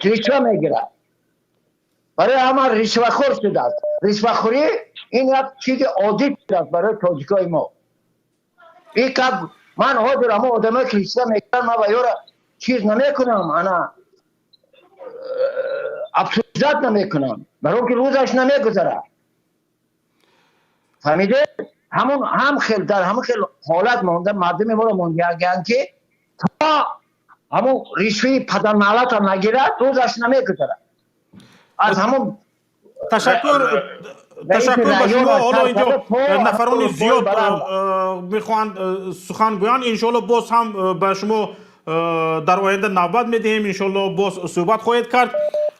S13: رشوه میگیره برای همون رشوه خور شده است رشوه خوری این یک چیز عادی شده است برای تاجیکای ما این که من حاضر همه آدمای که رشوه میگیرن من به یورا چیز نمیکنم انا افسوزت نمیکنم برای اون که روزش نمیگذره فهمیده هم خیلی در همون خیلی حالت مونده مردم ما رو مونده که تا همون رشوه پدر مالت هم نگیرد روزش نمیگذره از همون
S1: تشکر به شما. حالا اینجا نفران زیاد میخوان سخن گویان انشالله باز هم به شما در آینده نوبت میدهیم انشالله باز صحبت خواهید کرد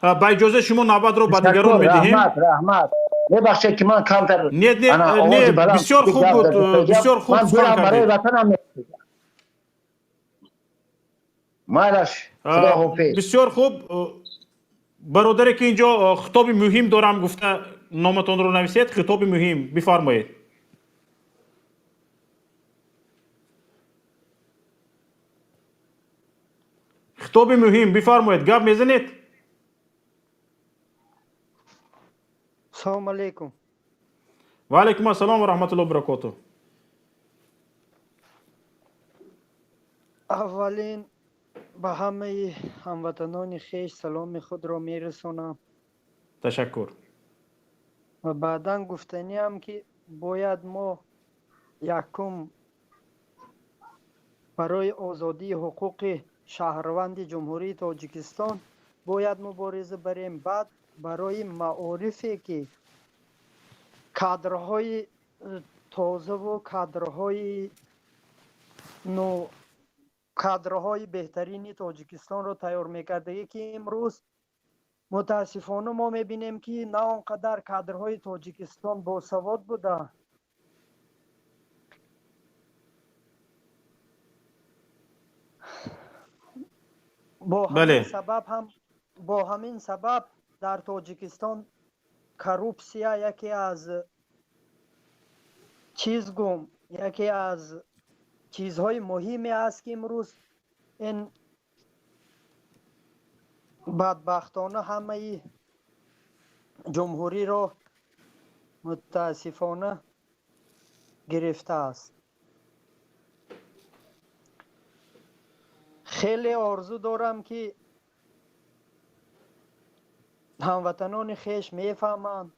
S1: با اجازه شما نوبت رو به
S13: تشکر.
S1: دیگران میدهیم.
S13: رحمت ببخشید که من کمتر
S1: نه بسیار خوب بود، بسیار خوب سخن
S13: برای
S1: کردید.
S13: وطنم مالش خدا حافظ.
S1: بسیار خوب. برادری که اینجا خطاب مهم دارم گفته نامتان رو نویسید. خطاب مهم بفرمایید. خطاب مهم بفرمایید. گپ میزنید.
S14: سلام علیکم.
S1: و علیکم السلام و رحمت الله و برکاته.
S14: اولین به همه هموطنان خویش سلام خود را میرسانم.
S1: تشکر.
S14: و بعدا گفتنی هم که باید ما یکم برای آزادی حقوق شهروند جمهوری تاجیکستان باید مبارزه بریم. بعد برای معارفی که کادرهای تازه و کادرهای بهترین تاجیکستان را تیار میکرده که امروز متاسفانه ما میبینیم که نه آنقدر کادرهای تاجیکستان باسواد بوده. با همین سبب در تاجیکستان کروپسیا یکی از چیزهای مهمی است که امروز این بدبختانه همه جمهوری را متاسفانه گرفته است. خیلی آرزو دارم که هموطنان خویش میفهمند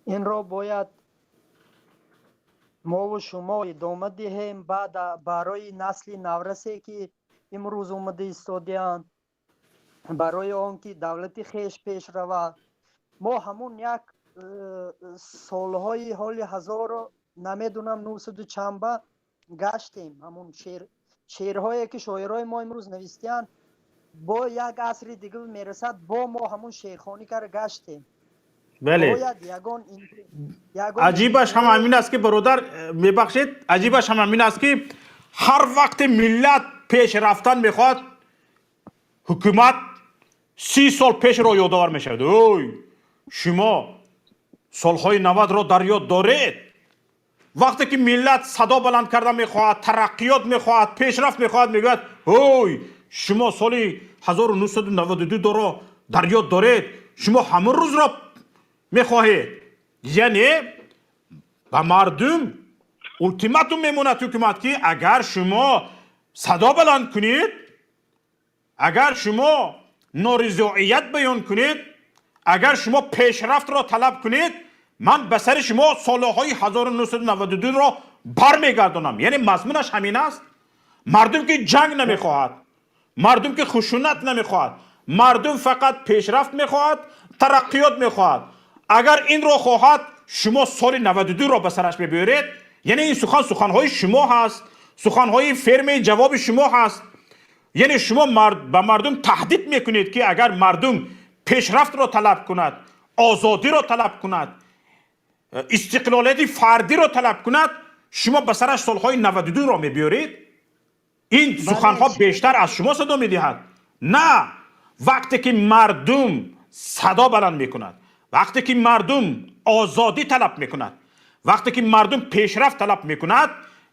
S14: این را باید ما و شما ادامه دهیم. بعد برای نسل نورسی که امروز اومده ایستاده‌اند، برای آنکه دولت خویش پیش رود. ما همون یک سالهای حال 1900 چنبه گشتیم. همون شعرهایی که شاعرای ما امروز نوشتند با یک عصر دیگه میرسد، با ما همون شیرخانی کار گشتیم.
S1: بله. عجیبش هم همین است که برادر میبخشید، عجیبش هم همین است که هر وقت ملت پیش رفتن میخواد حکومت 30 سال پیش رو یادآور میشود. اوی شما سالهای 90 رو در یاد دارید؟ وقتی که ملت صدا بلند کردن میخواهد، ترقیات میخواهد، پیشرفت میخواهد، میگوید اوی شما سال 1992 رو در یاد دارید؟ شما همون روز را میخواهید. یعنی به مردم التیماتوم میموند حکومت که اگر شما صدا بلند کنید، اگر شما نارضایت بیان کنید، اگر شما پیشرفت را طلب کنید، من به سر شما سالهای 1992 را برمیگردانم. یعنی مضمونش همین است. مردم که جنگ نمیخواهد، مردم که خشونت نمیخواهد، مردم فقط پیشرفت میخواهد، ترقیات میخواهد. اگر این را خواهد شما سال 92 را به سرش میبرید. یعنی این سخنهای شما هست، سخنهای فرم جواب شما هست. یعنی شما به مردم تهدید میکنید که اگر مردم پیشرفت را طلب کند، آزادی را طلب کند، استقلالیت فردی را طلب کند، شما به سرش سالهای 92 را میبیارید. این سخنها بیشتر از شما صدا میدهد. نه، وقتی که مردم صدا بلند میکند، وقتی که مردم آزادی طلب میکند، وقتی که مردم پیشرفت طلب میکند،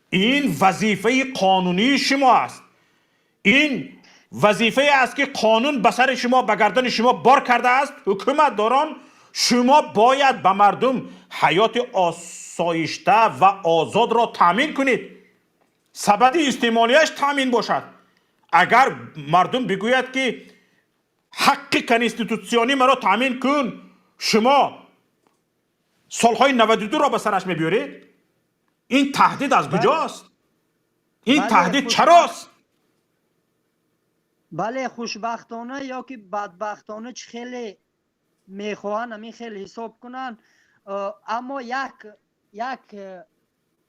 S1: این وظیفه قانونی شما است. این وظیفه است که قانون به سر شما، به گردن شما بار کرده است. حکومت داران، شما باید به مردم حیات آسایشته و آزاد را تامین کنید. سبد استعمالیش تامین باشد. اگر مردم بگوید که حق کنستیتوسیونی مرا تامین کن، شما سالهای 92 را به سرش میبیارید. این تهدید از کجاست؟ این تهدید چراست؟
S14: بله، خوشبختانه یا که بدبختانه چه خیلی میخواهن همین خیلی حساب کنن. اما یک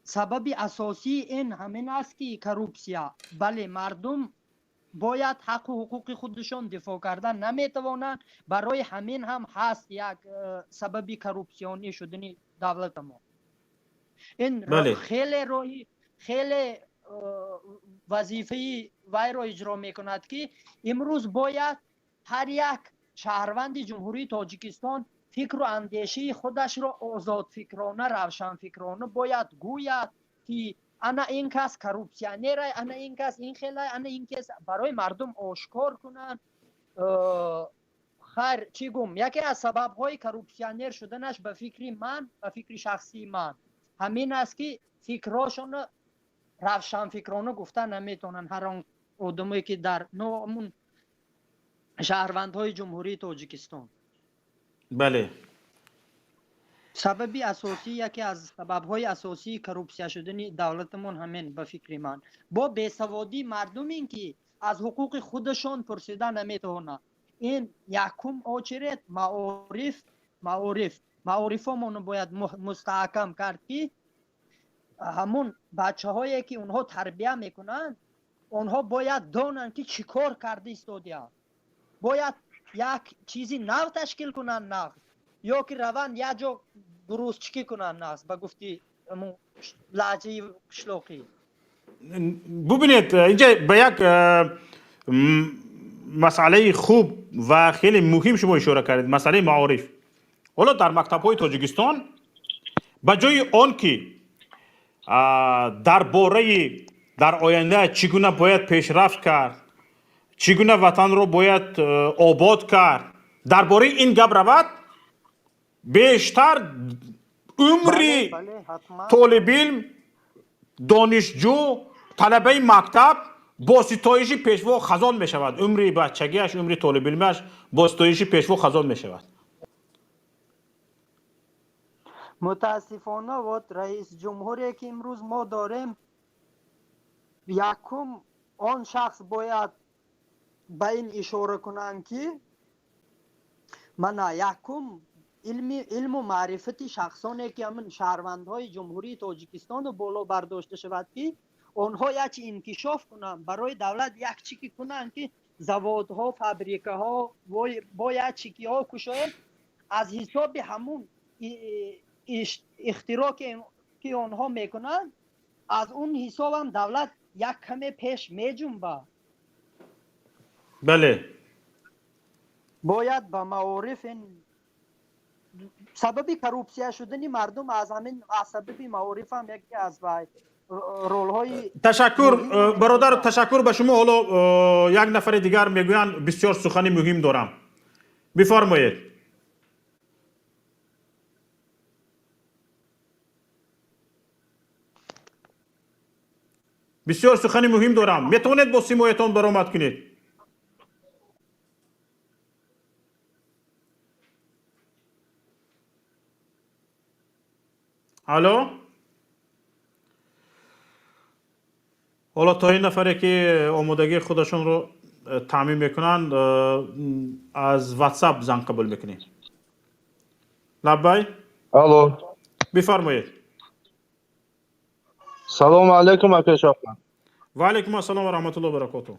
S14: سبب اساسی این همین است که کروپسیا. بله، مردم باید حق و حقوق خودشان دفاع کردن نمیتوانند. برای همین هم هست یک سببی کروپسیونی شدن دولت ما. این خیلی وظیفه وی را اجرا میکند که امروز باید هر یک شهروند جمهوری تاجیکستان فکر و اندیشه خودش را آزاد فکرانه، روشن فکرانه باید گوید که انا این کس کروپسیونر، انا این کس این خیلی، انا این کس، برای مردم آشکار کنند. خیر چی گم، یکی از سبب های کروپسیونر شدنش به فکر شخصی من همین است که فکراشون روشن فکرانه گفته نمیتونن. هر آن آدمی که در نامون شهروندهای جمهوری تاجیکستان.
S1: بله.
S14: سببی اساسی، یکی از سبب‌های اساسی کروپسیا شدن دولتمون همین به فکر من با بیسوادی مردم این که از حقوق خودشان پرسیدن نمیتونن. این یکم آچرت معارفمون باید مستحکم کرد که همون بچه هایی که اونها تربیه میکنن اونها باید دانن که چی کار کرده استودیا. باید یک چیزی نو تشکیل کنن نو، یا که روان یک جا درست چکی کنن ناس با گفتی لحجه شلوقی.
S1: ببینید اینجا به یک مسئله خوب و خیلی مهم شما اشاره کردید، مسئله معارف. حالا در مکتب های تاجیکستان به جای آن که در آینده چگونه باید پیشرفت کرد، چگونه وطن رو باید آباد کرد، درباره این گپ رود، بیشتر عمری طالب علم، دانشجو، طلبه مکتب با ستایش پیشوا خزان می شود. عمری بچگیش، عمری طالب علمش با ستایش پیشوا خزان می شود.
S14: متاسفانه رئیس جمهوری که امروز ما داریم، یکم آن شخص باید به این اشاره کنند که من یکم علم و معرفت شخصانی که همین شهروندهای جمهوری تاجیکستان رو بالا برداشته شود که آنها یک انکشاف کنند، برای دولت یک چیکی کنند که زوادها، فابریکه ها با یک چیکی ها کشاید از حساب همون اختراع که آنها میکنند، از اون حساب هم دولت یک کمی پیش میجنبه.
S1: بله.
S14: باید به معارف سببی کروپسیا شدن مردم از همین سبب معارف هم یکی از رول های.
S1: تشکر برادر، تشکر به شما. حالا یک نفر دیگر میگویند بسیار سخنی مهم دارم. بفرمایید. بسیار سخنی مهم دارم، میتونید با سیمایتان برآمد کنید. الو. حالا تا این نفری که آمادگی خودشون رو تعمیم میکنند از واتساپ زنگ قبول میکنیم. لبای.
S15: الو.
S1: بفرمایید.
S15: سلام علیکم اکش آقا.
S1: و علیکم السلام و رحمت الله و برکاته.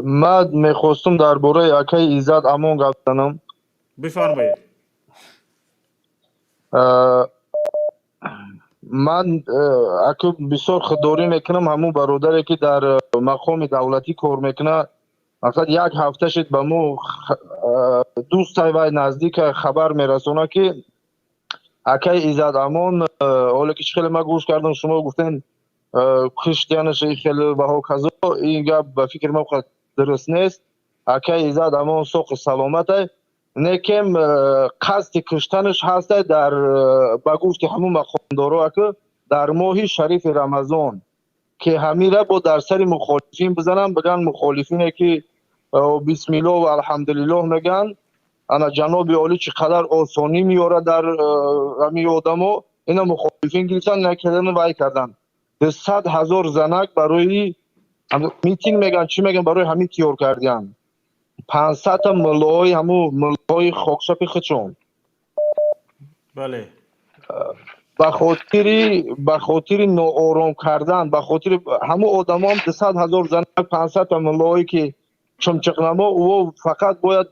S15: من میخواستم درباره اکای ایزد امون گپ زنم.
S1: بفرمایید.
S15: من اکو بسیار خودداری میکنم همون برادری که در مقام دولتی کار میکنه، مثلا یک هفته شد به مو دوستای وای نزدیک خبر میرسونه که اکای ایزد امون، حالا که خیلی من گوش کردم شما گفتین کشتیانش خیلی بها کذا، این گپ به فکر ما درست نیست. اکای ایزد امون سوق سلامته، نیکم قصد کشتنش هسته در بگوشت همون مقامدارا که در ماه شریف رمضان که همیره با در سر مخالفین بزنن، بگن مخالفینه که بسم الله و الحمدلله میگن، انا جناب عالی چقدر آسانی میاره در همین آدمو، اینا مخالفین گرفتن نکردن و وای کردن. 100,000 زنک برای میتینگ میگن چی میگن برای همین تیار کردن. 500 تا ملای همون ملای خاکشاپی خچون.
S1: بله.
S15: به خاطر ناآرام کردن، به خاطر همه آدم هم 200,000 زن 500 تا ملایی که چمچقنما او فقط باید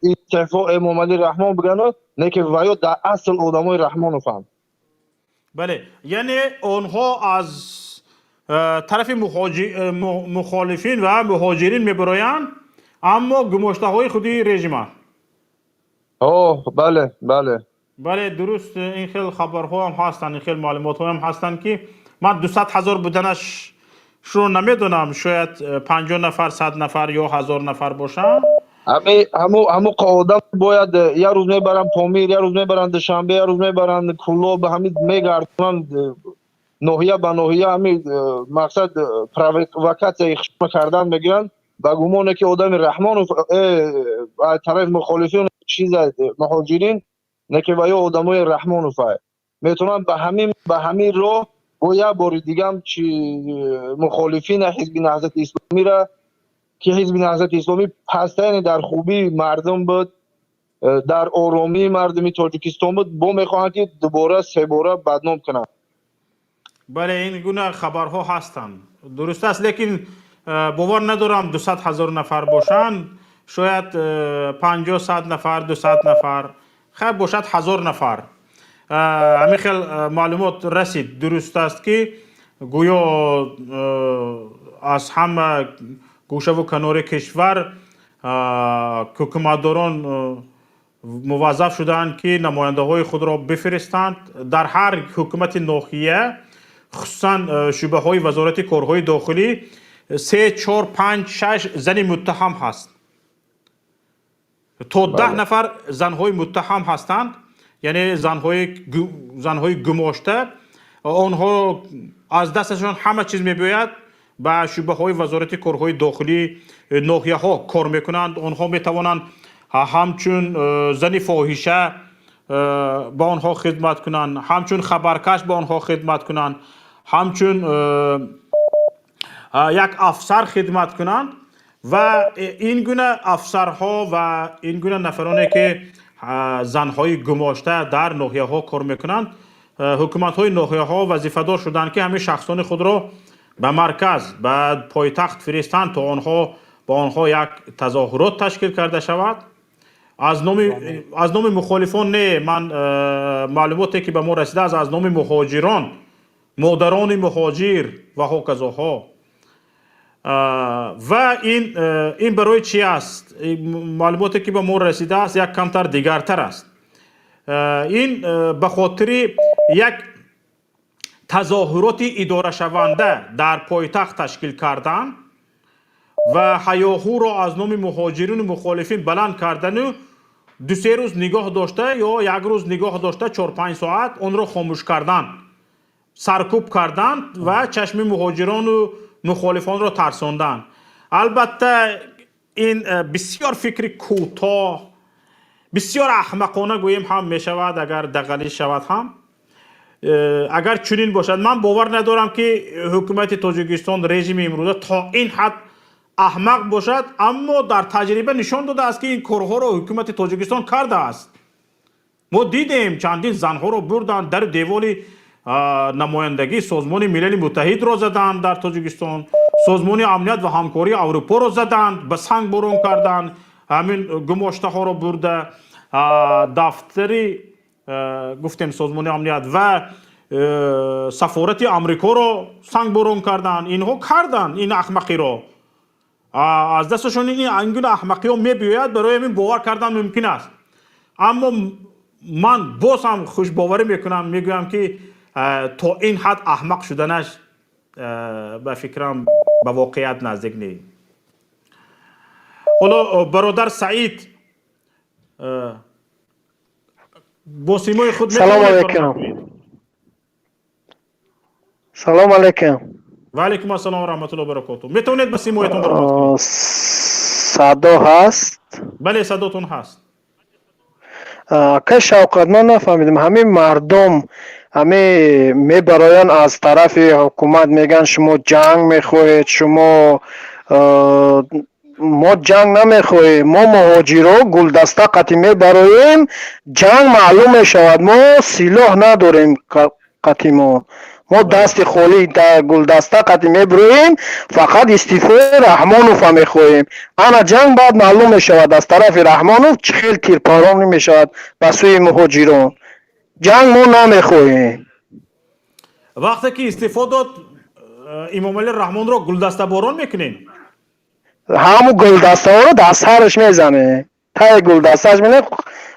S15: استعفا امام علی رحمان بگن، نه که ویا در اصل آدمای رحمان فهم.
S1: بله، یعنی آنها از طرف مخالفین و مهاجرین میبرایند، اما گماشته های خودی رژیم.
S15: بله بله
S1: بله درست. این خیلی خبرها هم هستن، این خیلی معلومات هم هستن که من 200,000 بودنش رو نمیدونم، شاید 50 نفر 100 نفر یا 1000 نفر باشن.
S15: همو قاعده باید یه روز میبرن پامیر، یه روز میبرن دوشنبه، یه روز میبرن کلو، به همین میگردن ناحیه به ناحیه. همین مقصد پروکاسیون خشم کردن میگیرن با گمانه که آدم رحمان و طرف مخالفین چیز مهاجرین نه که ویا آدمای رحمان و فای میتونن به همین راه با یه بار دیگه هم چی مخالفین حزب نهضت اسلامی را که حزب نهضت اسلامی پستین در خوبی مردم بود، در آرامی مردمی تاجیکستان بود، با میخواهند که دوباره سه باره بدنام کنند.
S1: بله این گونه خبرها هستند، درست است، لیکن باور ندارم 200,000 نفر باشن، شاید 50 100 نفر 200 نفر خیر باشد 1000 نفر. همین خیلی معلومات رسید. درست است که گویا از همه گوشه و کنار کشور حکومتداران موظف شدند که نماینده های خود را بفرستند در هر حکومت ناحیه، خصوصا شعبه های وزارت کارهای داخلی 3 4 5 6 زن متهم هست تا 10 نفر زنهای متهم هستند، یعنی زنهای گماشته. آنها از دستشان همه چیز میباید به شعبه های وزارت کارهای داخلی ناحیه ها کار میکنند. آنها میتوانند همچون زن فاحشه با آنها خدمت کنند، همچون خبرکش با آنها خدمت کنند، همچون یک افسر خدمت کنند. و این گونه افسرها و این گونه نفرانی که زنهای گماشته در ناحیه ها کار میکنند، حکومت های ناحیه ها وظیفه دار شدند که همه شخصان خود را به مرکز به پایتخت فرستند تا با آنها یک تظاهرات تشکیل کرده شود. از نام مخالفان نه، من معلوماتی که به ما رسیده از نام مهاجران، مادران مهاجر و هاکذاها. و این برای چی است؟ معلوماتی که به ما رسیده است یک کمتر دیگرتر است. این به خاطر یک تظاهرات اداره شونده در پایتخت تشکیل کردن و هیاهو را از نام مهاجرین و مخالفین بلند کردن و 2-3 روز نگاه داشته یا یک روز نگاه داشته 4-5 ساعت اون را خاموش کردن، سرکوب کردن و چشم مهاجران و مخالفان را ترساندن. البته این بسیار فکر کوتاه، بسیار احمقانه گوییم هم می شود اگر دغلی شود هم. اگر چنین باشد من باور ندارم که حکومت تاجیکستان رژیم امروزه تا این حد احمق باشد، اما در تجربه نشان داده است که این کارها را حکومت تاجیکستان کرده است. ما دیدیم چندین زنها را بردن در دیوال نمایندگی سازمان ملل متحد را زدند در تاجیکستان، سازمان امنیت و همکاری اروپا را زدند، به سنگ باران کردند، همین گماشته ها را برده دفتری گفتیم سازمان امنیت و سفارت امریکا را سنگ باران کردند. اینها کردند این احمقی را، از دستشون این گونه احمقی ها میباید، برای همین باور کردن ممکن است. اما من باز هم خوش باوری میکنم، میگویم که تا این حد احمق شدنش به فکرم به واقعیت نزدیک نیست. حالا برادر سعید با سیمای خود
S16: سلام علیکم. سلام علیکم.
S1: و علیکم السلام و رحمت الله و برکاته. میتونید به سیمایتون برخورد کنید؟
S16: صدا هست؟
S1: بله صداتون هست.
S16: که شوکت من نفهمیدم، همه مردم همه میبراین از طرف حکومت میگن شما جنگ میخواهید، شما ما جنگ نمیخواهیم. ما مهاجرا گلدسته قطعی میبراییم، جنگ معلوم میشود. ما سلاح نداریم قطعی. ما دست خالی در گلدسته قطعی میبراییم، فقط استعفای رحمانوف میخواهیم. انا جنگ بعد معلوم میشود از طرف رحمانوف چه خیلی تیرپاران میشود به سوی مهاجران. جنگ ما نمیخواهیم.
S1: وقتی که استعفا داد امام علی رحمان را گلدسته باران میکنین؟
S16: همون گلدسته ها رو در سرش میزنه، تای گلدستهش مینه.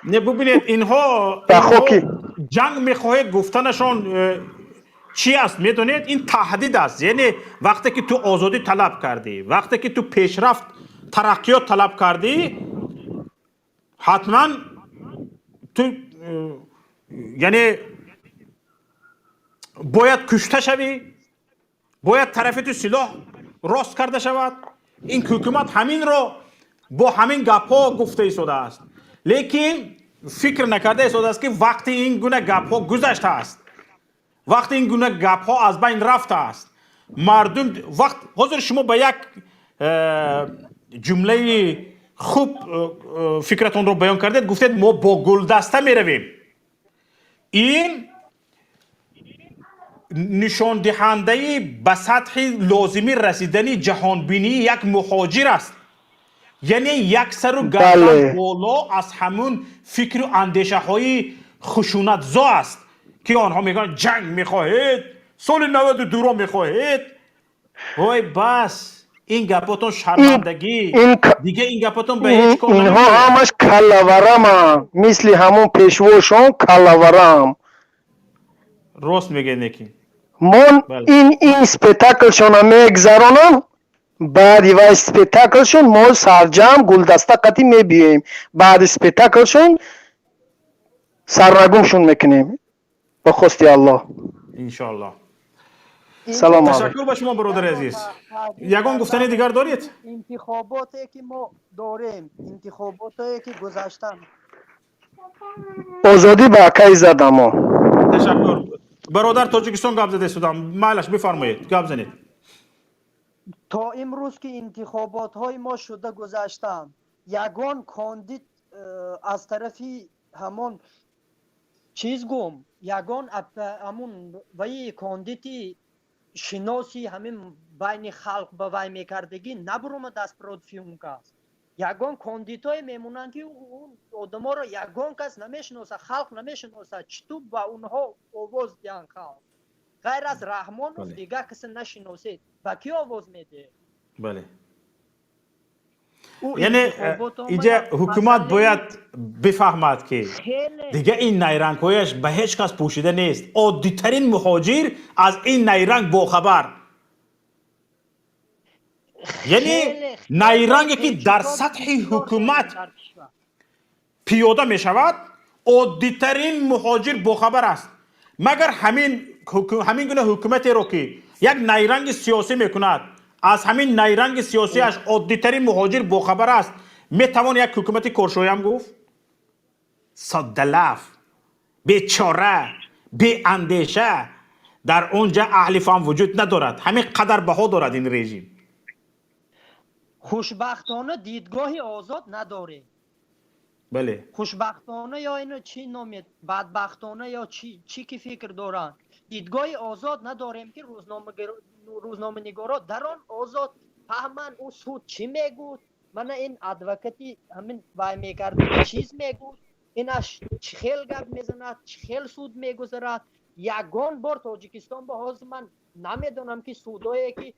S1: نه ببینید اینها جنگ میخواهید گفتنشان چی است میدونید؟ این تهدید است. یعنی وقتی که تو آزادی طلب کردی، وقتی که تو پیشرفت ترقیات طلب کردی، حتما تو یعنی باید کشته شوی، باید طرف تو سلاح راست کرده شود. این حکومت همین را با همین گپ ها گفته ایستاده است، لیکن فکر نکرده ایستاده است که وقتی این گونه گپ ها گذشته است، وقتی این گونه گپ ها از بین رفته است، مردم وقت حضور شما به یک جمله خوب فکرتون رو بیان کردید، گفتید ما با گلدسته می رویم. این نشان دهنده به سطح لازمی رسیدنی جهانبینی یک مهاجر است. یعنی یک سر و گردن بالا از همون فکر و اندیشه های خشونت زا است که آنها میگن جنگ میخواهید، سال 92 را میخواهید. وای بس این گپاتون شرمندگی دیگه، این گپاتون به هیچ کار نمیشه.
S16: اینها همش کلاورم، مثل همون پیشواشون کلاورم.
S1: راست میگه نکی.
S16: من این سپیتاکلشون هم میگذرانم، بعد و اسپیتاکلشون ما سرجم گلدسته قطعی میبییم، بعد اسپیتاکلشون سرنگونشون میکنیم به خواست الله
S1: انشالله.
S16: سلام علیکم.
S1: تشکر به شما برادر عزیز. یگان گفتنی دیگر دارید؟
S14: انتخاباتی که ما داریم، انتخاباتی که گذشتن،
S16: آزادی با کی زدم ما.
S1: تشکر. برادر تاجیکستان گپ زده استادم، معلش بفرمایید گپ زنید.
S14: تا امروز که انتخابات های ما شده گذشتن، یگان کاندید از طرفی همون چیز گم، یگان همون وی کاندیدی شناسی همین بین خلق به وی میکردگی نبرومد از پرودفیون کس. یگان کاندیدای میمونن که اون آدما رو یگان کس نمیشناسه، خلق نمیشناسه، چطور با اونها آواز دیان خلق؟ غیر از رحمان و دیگه کسی نشناسید با کی آواز میده؟
S1: بله. یعنی اینجا حکومت باید بفهمد که دیگه این نیرنگ هایش به هیچ کس پوشیده نیست. عادی ترین مهاجر از این نیرنگ باخبر. یعنی نیرنگی که در سطح حکومت پیاده می شود، عادی ترین مهاجر باخبر است. مگر همین گونه حکومتی رو که یک نیرنگ سیاسی میکند، از همین نیرنگ سیاسیش عادی ترین مهاجر باخبر است، میتوان یک حکومت کارشوی هم گفت؟ صدلف، بیچاره، بی اندیشه، در اونجا اهل فهم وجود ندارد. همین قدر بها دارد این رژیم.
S14: خوشبختانه دیدگاه آزاد نداره.
S1: بله.
S14: خوشبختانه یا اینو چی نامید، بدبختانه یا چی که فکر دارن، دیدگاه آزاد نداریم که روزنامه نگارا در آن آزاد فهمن او سود چی میگود. من این ادوکتی همین وای میکرده چیز میگود، اینش چخیل گپ میزند، چخیل سود میگذرد. یگان بار تاجیکستان با حاضر من نمیدونم که سودایی که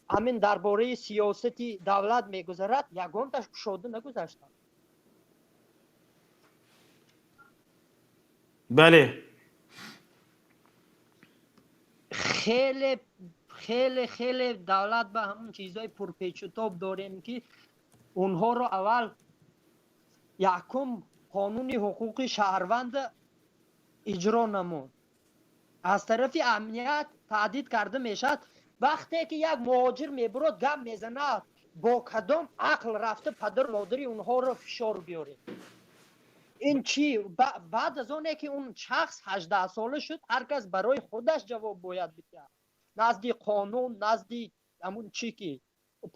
S14: همین درباره سیاستی دولت میگذرد یگان تاش شده نگذشتن.
S1: بله.
S14: خیلی خیلی خیلی دولت به همون چیزای پرپیچ و تاب داریم که اونها رو اول یکم قانون حقوق شهروند اجرا نمود، از طرف امنیت تهدید کرده میشد. وقتی که یک مهاجر میبرد گم میزند با کدام عقل رفته پدر مادری اونها رو فشار بیاره؟ این چی؟ بعد از اونه که اون شخص 18 ساله شد هر کس برای خودش جواب باید بده، نزدی قانون، نزدی همون چی که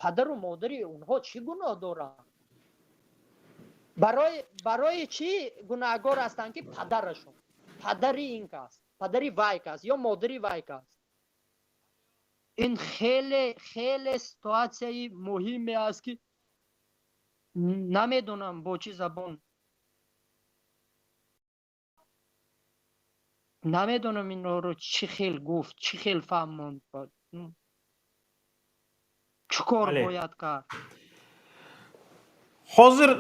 S14: падару модари онҳо чӣ гуноҳ доранд? барои чӣ гунаҳгор ҳастанд ки падарашон, падари ин кас, падари вай кас ё модари вай кас? ин хеле ситуатсияи муҳиме аст ки намедонам бо чӣ забон, намедонам инҳоро чӣ хел гуфт, чӣ хел фаҳмонд, чӣ кор бояд кард.
S1: ҳозир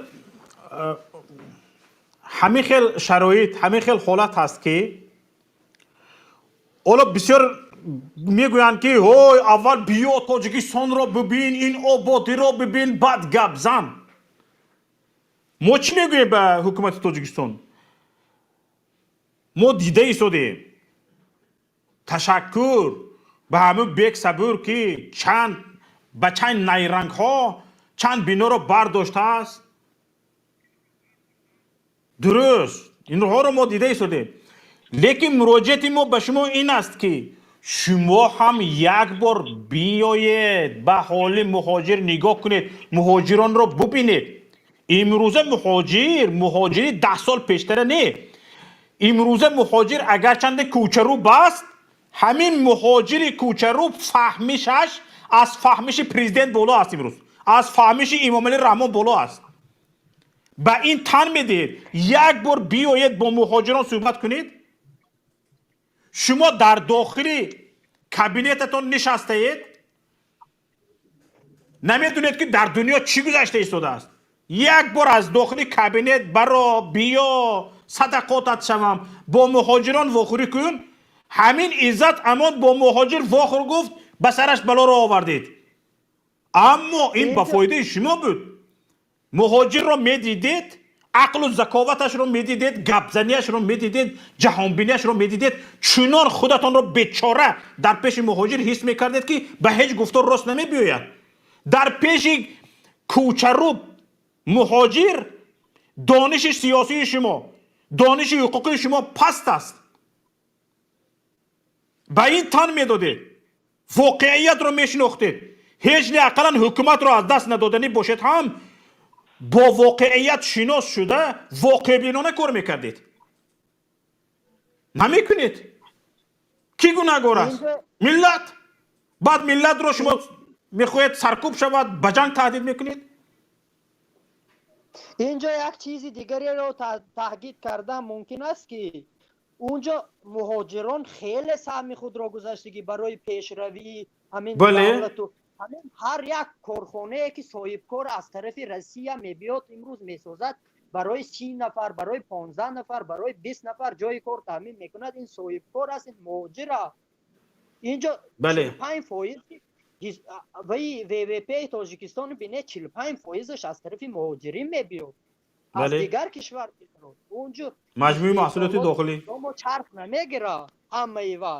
S1: ҳамин хел шароит, ҳамин хел ҳолат ҳаст ки ҳоло бисёр мегӯянд ки ҳой аввал биё Тоҷикистонро бибин, ин ободиро бибин, баъд гап зан. мо чӣ мегӯем ба ҳукумати Тоҷикистон? мо дида истодем. Ташаккур ба ҳамин бек сабур ки ба чанд найрангҳо чанд биноро бардоштааст. дуруст, инҳоро мо дида истодем. лекин муроҷиати мо ба шумо ин аст ки шумо ҳам як бор биёед ба ҳоли муҳоҷир нигоҳ кунед, муҳоҷиронро бубинед. имрӯза муҳоҷири 10 сол пештара не. имрӯза муҳоҷир агарчанде кӯчарӯ баст, ҳамин муҳоҷири кӯчарӯ фаҳмишаш аз фаҳмиши президент боло аст, имрӯз аз фаҳмиши Имомалӣ Раҳмон боло аст. ба ин тан медиҳед як бор биёед бо муҳоҷирон суҳбат кунед. шумо дар дохили кабинетатон нишастаед, намедонед ки дар дунё чӣ гузашта истодааст. як бор аз дохили кабинет баро биё садақотат шавам, бо муҳоҷирон вохӯрӣ кун. ҳамин иззат амон бо муҳоҷир вохӯр гуфт, ба сараш балоро овардед. аммо ин ба фоидаи шумо буд. муҳоҷирро медидед, ақлу заковаташро медидед, гапзаниашро медидед, ҷаҳонбиниашро медидед, чунон худатонро бечора дар пеши муҳоҷир ҳис мекардед ки ба ҳеҷ гуфтор рост намебиёяд. дар пеши кӯчарӯ муҳоҷир дониши сиёсии шумо, дониши ҳуқуқии шумо паст аст. ба ин тан медодед, воқеиятро мешинохтед. ҳеҷ не ақаллан ҳукуматро аз даст надоданӣ бошед ҳам бо воқеият шинос шуда воқеъбинона кор мекардед. намекунед. Ки гунаҳгор аст? миллат. баъд миллатро шумо мехоҳед саркӯб шавад, ба ҷанг таҳдид мекунед.
S14: инҷо як чизи дигареро таҳкид кардан мумкин аст ки унҷо муҳоҷирон хеле саҳми худро гузаштагӣ барои пешравии ҳамин давлату ҳамин ҳар як корхонае ки соҳибкор аз тарафи Россия мебиёд имрӯз месозад, барои 30 нафар, барои 15 нафар, барои 20 нафар ҷои кор таъмин мекунад. ин соҳибкор аст, ин муҳоҷир аст. инҷо 45% ваи ВВП Тоҷикистон бинед 45%аш аз тарафи муҳоҷирин мебиёд. аз дигар кишвар унҷо
S1: маҷмӯи маҳсулоти дохилӣ
S14: чарх намегира ҳамаи ва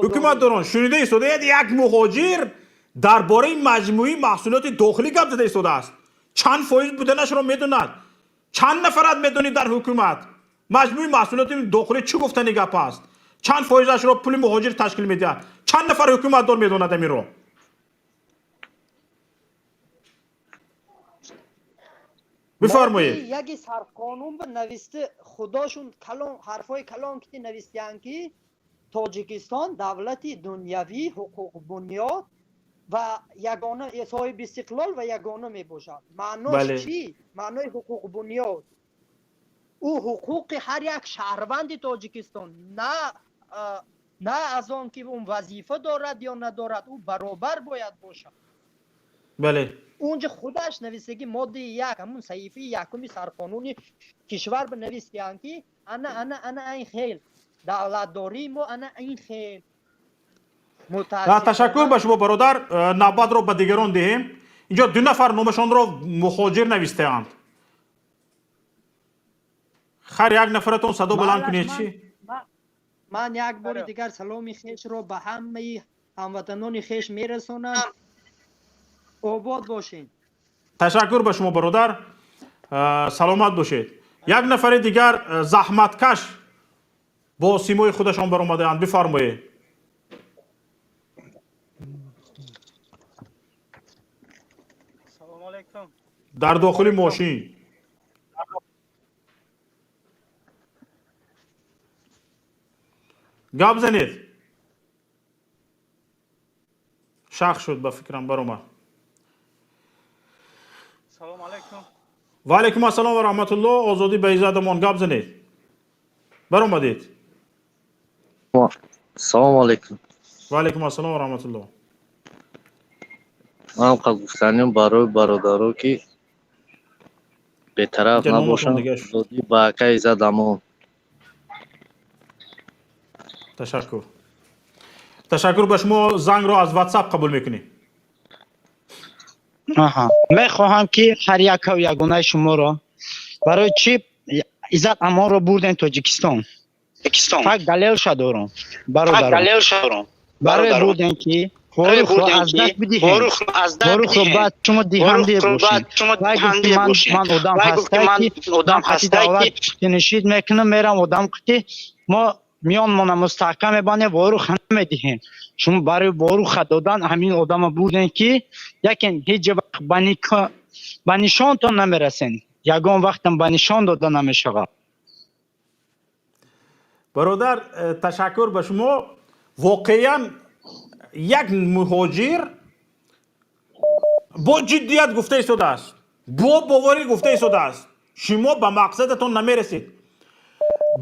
S1: ҳукуматдорон шунида истодаед як муҳоҷир дар бораи маҷмӯи маҳсулоти дохилӣ гап зада истодааст. чанд фоиз буданашро медонад, чанд нафарат медонид дар ҳукумат. маҷмӯи маҳсулоти дохилӣ чӣ гуфтани гап аст? чанд фоизашро пули муҳоҷир ташкил медиҳад? чанд нафар ҳукуматдор медонад амиро? бифармоед.
S14: яки сарқонун нависти худошун ҳарфҳои калон ки навистиянд ки Тоҷикистон давлати дунявӣ ҳуқуқбунёд ва ягона соҳиби истиқлол ва ягона мебошад. маънош чӣ? маънои ҳуқуқбунёд ӯ ҳуқуқи ҳар як шаҳрванди Тоҷикистон, на аз он ки он вазифа дорад ё надорад, ӯ баробар бояд бошад.
S1: бале
S14: унҷа худаш навистагӣ моддаи як ҳамун саҳифаи якуми сарқонуни кишвар навистиянд ки ана ин хел давлатдории мо ана ин хел.
S1: ташаккур ба шумо бародар. навбатро ба дигарон диҳем. инҷо 2 нафар номашонро муҳоҷир навистаанд. хар як нафаратон садо баланд кунед. чӣ?
S14: ман як бори дигар саломи хешро ба ҳамаи ҳамватанони хеш мерасонам. обод бошед.
S1: ташаккур ба шумо бародар. саломат бошед. як нафари дигар заҳматкаш бо симои худашон баромадаанд. бифармоед. در داخل ماشین گپ زنید. شخ شد به فکرم برام.
S6: سلام علیکم.
S1: و علیکم السلام و رحمت الله. آزادی به عزتمان گپ زنید. برآمدید.
S17: سلام علیکم.
S1: و علیکم السلام و رحمت الله.
S17: من گفتنیم برای برادرو که به طرف نباشن آزادی به حق عزتمان.
S1: تشکر. تشکر به شما. زنگ را از واتساپ قبول میکنیم.
S18: میخواهم که هر یک و یگانه شما را برای چی عزت امان را بردن تاجیکستان. فقط دلیل شد دارم برادران. برای بردن که وارخ را از دست بدهیم. وارخ را بعد شما دیهنده باشین. وای گفتی من آدم هسته که آدم حتی دولت تنشید میکنم میرم آدم که ما میان ما مستحکم بانه وارخ نمیدهیم. شما برای وارخ دادن همین آدم بودن که یکن هیچ وقت به نشان تا نمیرسین. یگان وقتم به نشان داده نمیشه.
S1: برادر تشکر به شما. واقعا یک مهاجر با جدیت گفته شده است، با باوری گفته شده است شما به مقصدتون نمیرسید.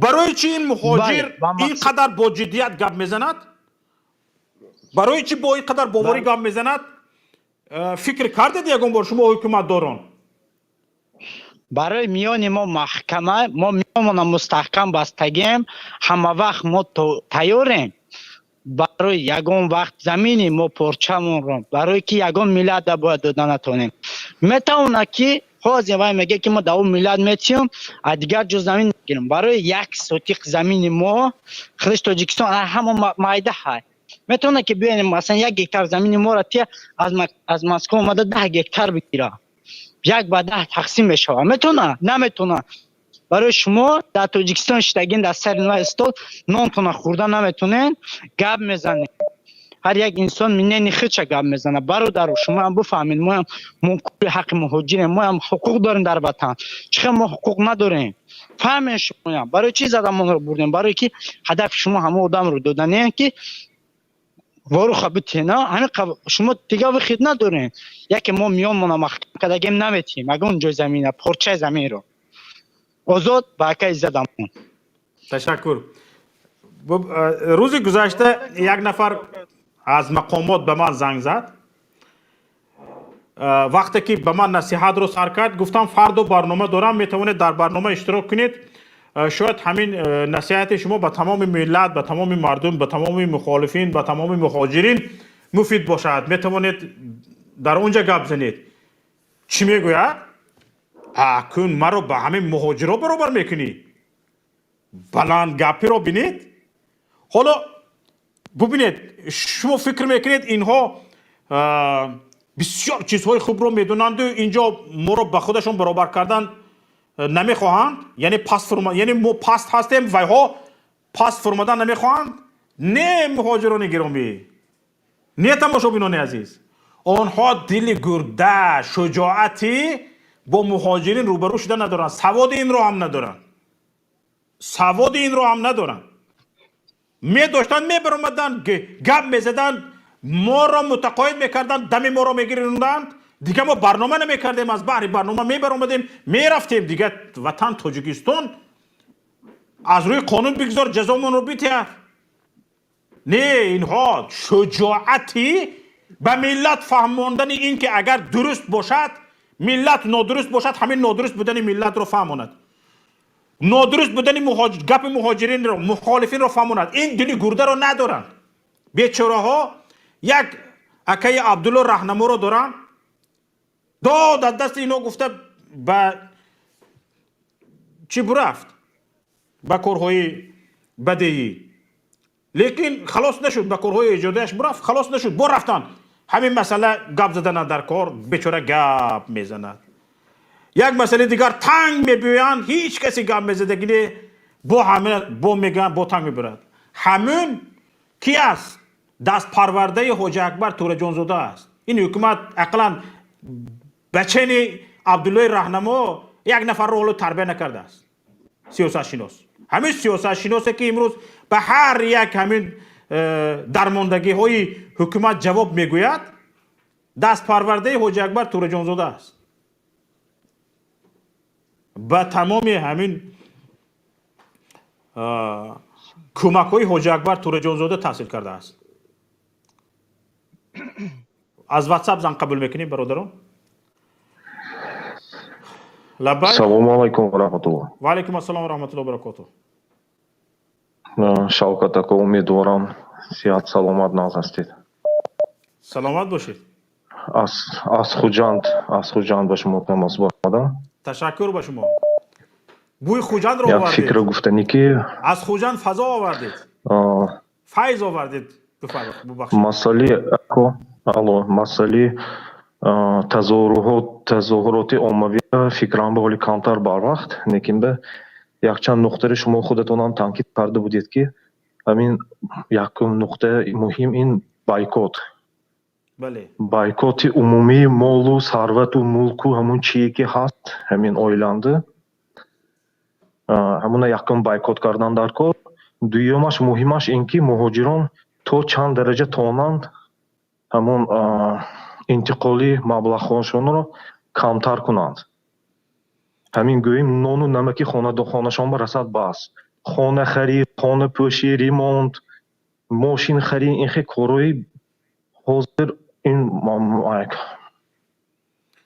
S1: برای چی این مهاجر اینقدر با جدیت گپ میزند؟ برای چی با اینقدر باوری گپ میزند؟ فکر کردید یکم بار شما حکومت داران؟
S18: برای میان ما محکمه، ما میان مستحکم بستگیم، همه وقت ما تیاریم برای یگان وقت زمینی ما پرچمون رو برای که یگان میلاد باید دادن نتونیم. میتونه که خوازی وای میگه که ما دو میلاد میتیم دیگر جو زمین میگیریم. برای یک سوتیق زمین ما خودش تاجیکستان همه مایده های میتونه که بیانیم مثلا 1 هکتار زمین ما را تی از مسکو اومده 10 هکتار بگیره، 1 به 10 تقسیم بشه. میتونه؟ نمیتونه. برای شما در تاجیکستان شتگین در سر نوع استول نان خوردن نمیتونین، گپ میزنین. هر یک انسان منین خودش گپ میزنه. برادر شما هم بفهمین ما هم منکر حق مهاجریم، ما هم حقوق داریم در وطن. چرا ما حقوق نداریم؟ فهمین شما هم. برای چی زدمون رو بردیم؟ برای که هدف شما همه آدم رو دادنه که وارو خبتینا همین شما دیگه وقت ندارین. یکی ما میان محکم کدگیم نمیتیم اگه اونجا زمینه پرچه زمین رو آزاد باقی زدم.
S1: تشکر. روز گذشته یک نفر از مقامات به من زنگ زد. وقتی که به من نصیحت رو سر کرد گفتم فردا برنامه دارم، میتونید در برنامه اشتراک کنید. شاید همین نصیحت شما به تمام ملت، به تمام مردم، به تمام مخالفین، به تمام مهاجرین مفید باشد. میتونید در اونجا گپ زنید. چی میگوید؟ اکنون مرا به همین مهاجرا برابر میکنی؟ بلند گپی رو بینید. حالا ببینید شما فکر میکنید اینها بسیار چیزهای خوب رو میدونند و اینجا ما رو به خودشون برابر کردن نمیخواهند؟ یعنی یعنی ما پست هستیم و ها پست فرمودن نمیخواهند؟ نه مهاجران گرامی، نه تماشابینان عزیز، آنها دل گرده، شجاعتی با مهاجرین روبرو شدن ندارن. سواد این رو هم ندارن. سواد این رو هم ندارن. می داشتن می برامدن گپ می زدن، ما را متقاعد میکردن، دم ما را میگیرندند. دیگه ما برنامه نمیکردیم، از بحر برنامه می برامدیم می رفتیم دیگه وطن تاجیکستان از روی قانون بگذار جزامون رو بیتر. نه، اینها شجاعتی به ملت فهماندن این که اگر درست باشد ملت نادرست باشد همین نادرست بودن ملت رو فهماند، نادرست بودن گپ مهاجرین رو مخالفین رو فهماند. این دلی گرده رو ندارن. بیچاره ها یک اکای عبدالله رهنما رو دارن، داد از دست اینا گفته به چی برفت؟ به کارهای بدهی، لیکن خلاص نشد. به کارهای ایجادیش برفت، خلاص نشد. رفتن همین مسئله گپ زدن در کار، بیچاره گپ میزند. یک مسئله دیگر تنگ میبیان، هیچ کسی گپ میزدگی با همه با میگن با تنگ میبرد. همون کی است؟ دست پرورده حاج اکبر تور جانزاده است. این حکومت اقلا بچه عبدالله راهنما یک نفر رو حالا تربیت نکرده است سیاست شناس همین سیاست شناسه که امروز به هر یک همین درماندگی های حکومت جواب میگوید دست پرورده حاجی اکبر تور جانزاده است به تمام همین کمک های حاجی اکبر تور جانزاده تحصیل کرده است از واتساپ زنگ قبول میکنیم برادران لبای
S19: سلام علیکم و رحمت الله
S1: و علیکم السلام و رحمت الله و برکاته
S19: شوکت اکا امیدوارم صحت سلامت ناز هستید
S1: سلامت باشید
S19: از خوجند به شما تماس بردم
S1: تشکر به شما بوی خوجند رو
S19: یک
S1: آوردید
S19: فکر گفتنی که
S1: از خوجند فضا آوردید فیض آوردید ببخشید
S19: مسئله تظاهرات عمومی فکرم به حالی کمتر بر وقت لیکن به یک چند نقطه شما خودتون هم تاکید کرده بودید که همین یک نقطه مهم این بایکوت
S1: بله
S19: بایکوت عمومی مال و ثروت و ملک و همون چیزی که هست همین اویلنده همون یکم بایکوت کردن در کار دویمش مهمش این که مهاجران تا چند درجه توانند همون انتقالی مبلغ‌هاشون رو کمتر کنند همین گوییم نان و نمکی خانه‌شان برسد بس خانه خرید خانه پوشی ریمونت ماشین خرید این خیلی کارهای حاضر این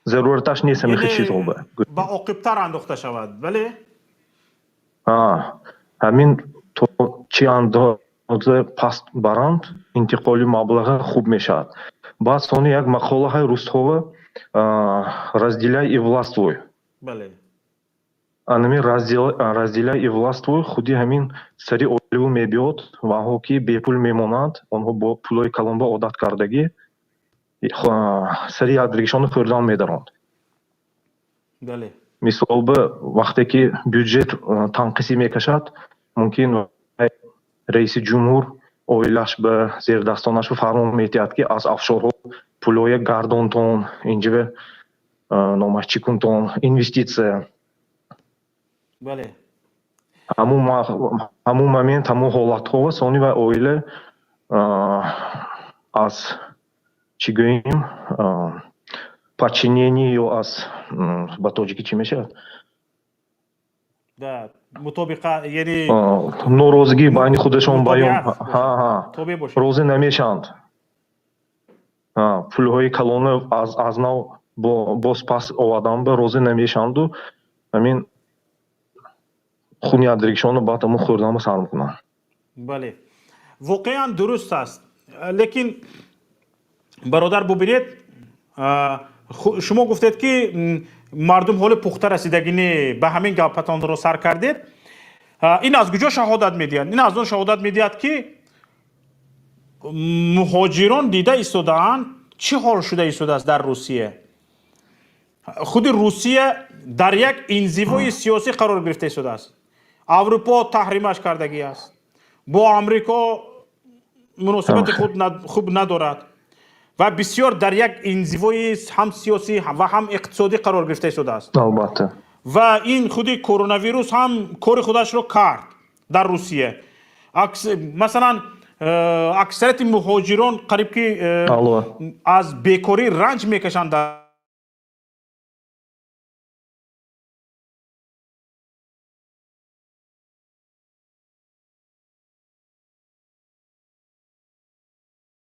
S19: ضرورتش نیست همین خیلی چیز خوبه
S1: با عاقب‌تر انداخته شود بله
S19: همین تو چی اندازه پست برند انتقالی مبلغ خوب میشد بعد سونی یک مقاله های Рустова разделяй и властвуй
S1: بله
S19: анами разделяй и властвуй худи ҳамин сари оливу мебиёд ваҳо ки бепул мемонанд онҳо бо пулои калонба одат кардагӣ сари якдигишонро хӯрдан медаранд
S1: بله
S19: мисол ба вақте ки бюджет танқисӣ мекашад мумкин раиси ҷумҳур оилаш ба зердастонашо фармон метиҳад ки аз афшорҳо пулое гардонтон инҷиве номаш чӣ кунтон инвеститсия
S1: بله
S19: ҳамун момент ҳамун ҳолатҳо сони ва оила аз чӣ гӯем подчинение ё аз ба тоҷикӣ чӣ мешавад
S1: да мутобиқа яъни
S19: норозигӣ байни худашон баён розӣ намешаванд пулҳои калона аз нав боз пас овардан ба розӣ намешаванду ҳамин хуни адригишонро баъд ҳамун хӯрданро сар мекунанд
S1: بله واقعا درست است لیکن برادر ببینید شما گفتید که مردم حال پخته رسیدگی به همین گپتان رو سر کردید این از کجا شهادت میدهد این از اون شهادت میدهد که مهاجران دیده ایستاده‌اند چه حال شده ایستاده است در روسیه خود روسیه در یک انزوای سیاسی قرار گرفته ایستاده است اروپا تحریمش کردگی است با آمریکا مناسبت خوب ندارد و بسیار در یک انزوای هم سیاسی و هم اقتصادی قرار گرفته ایستاده است
S19: البته
S1: و این خودی کرونا ویروس هم کار خودش رو کرد در روسیه مثلا اکثریت مهاجران قریب که از بیکاری رنج میکشند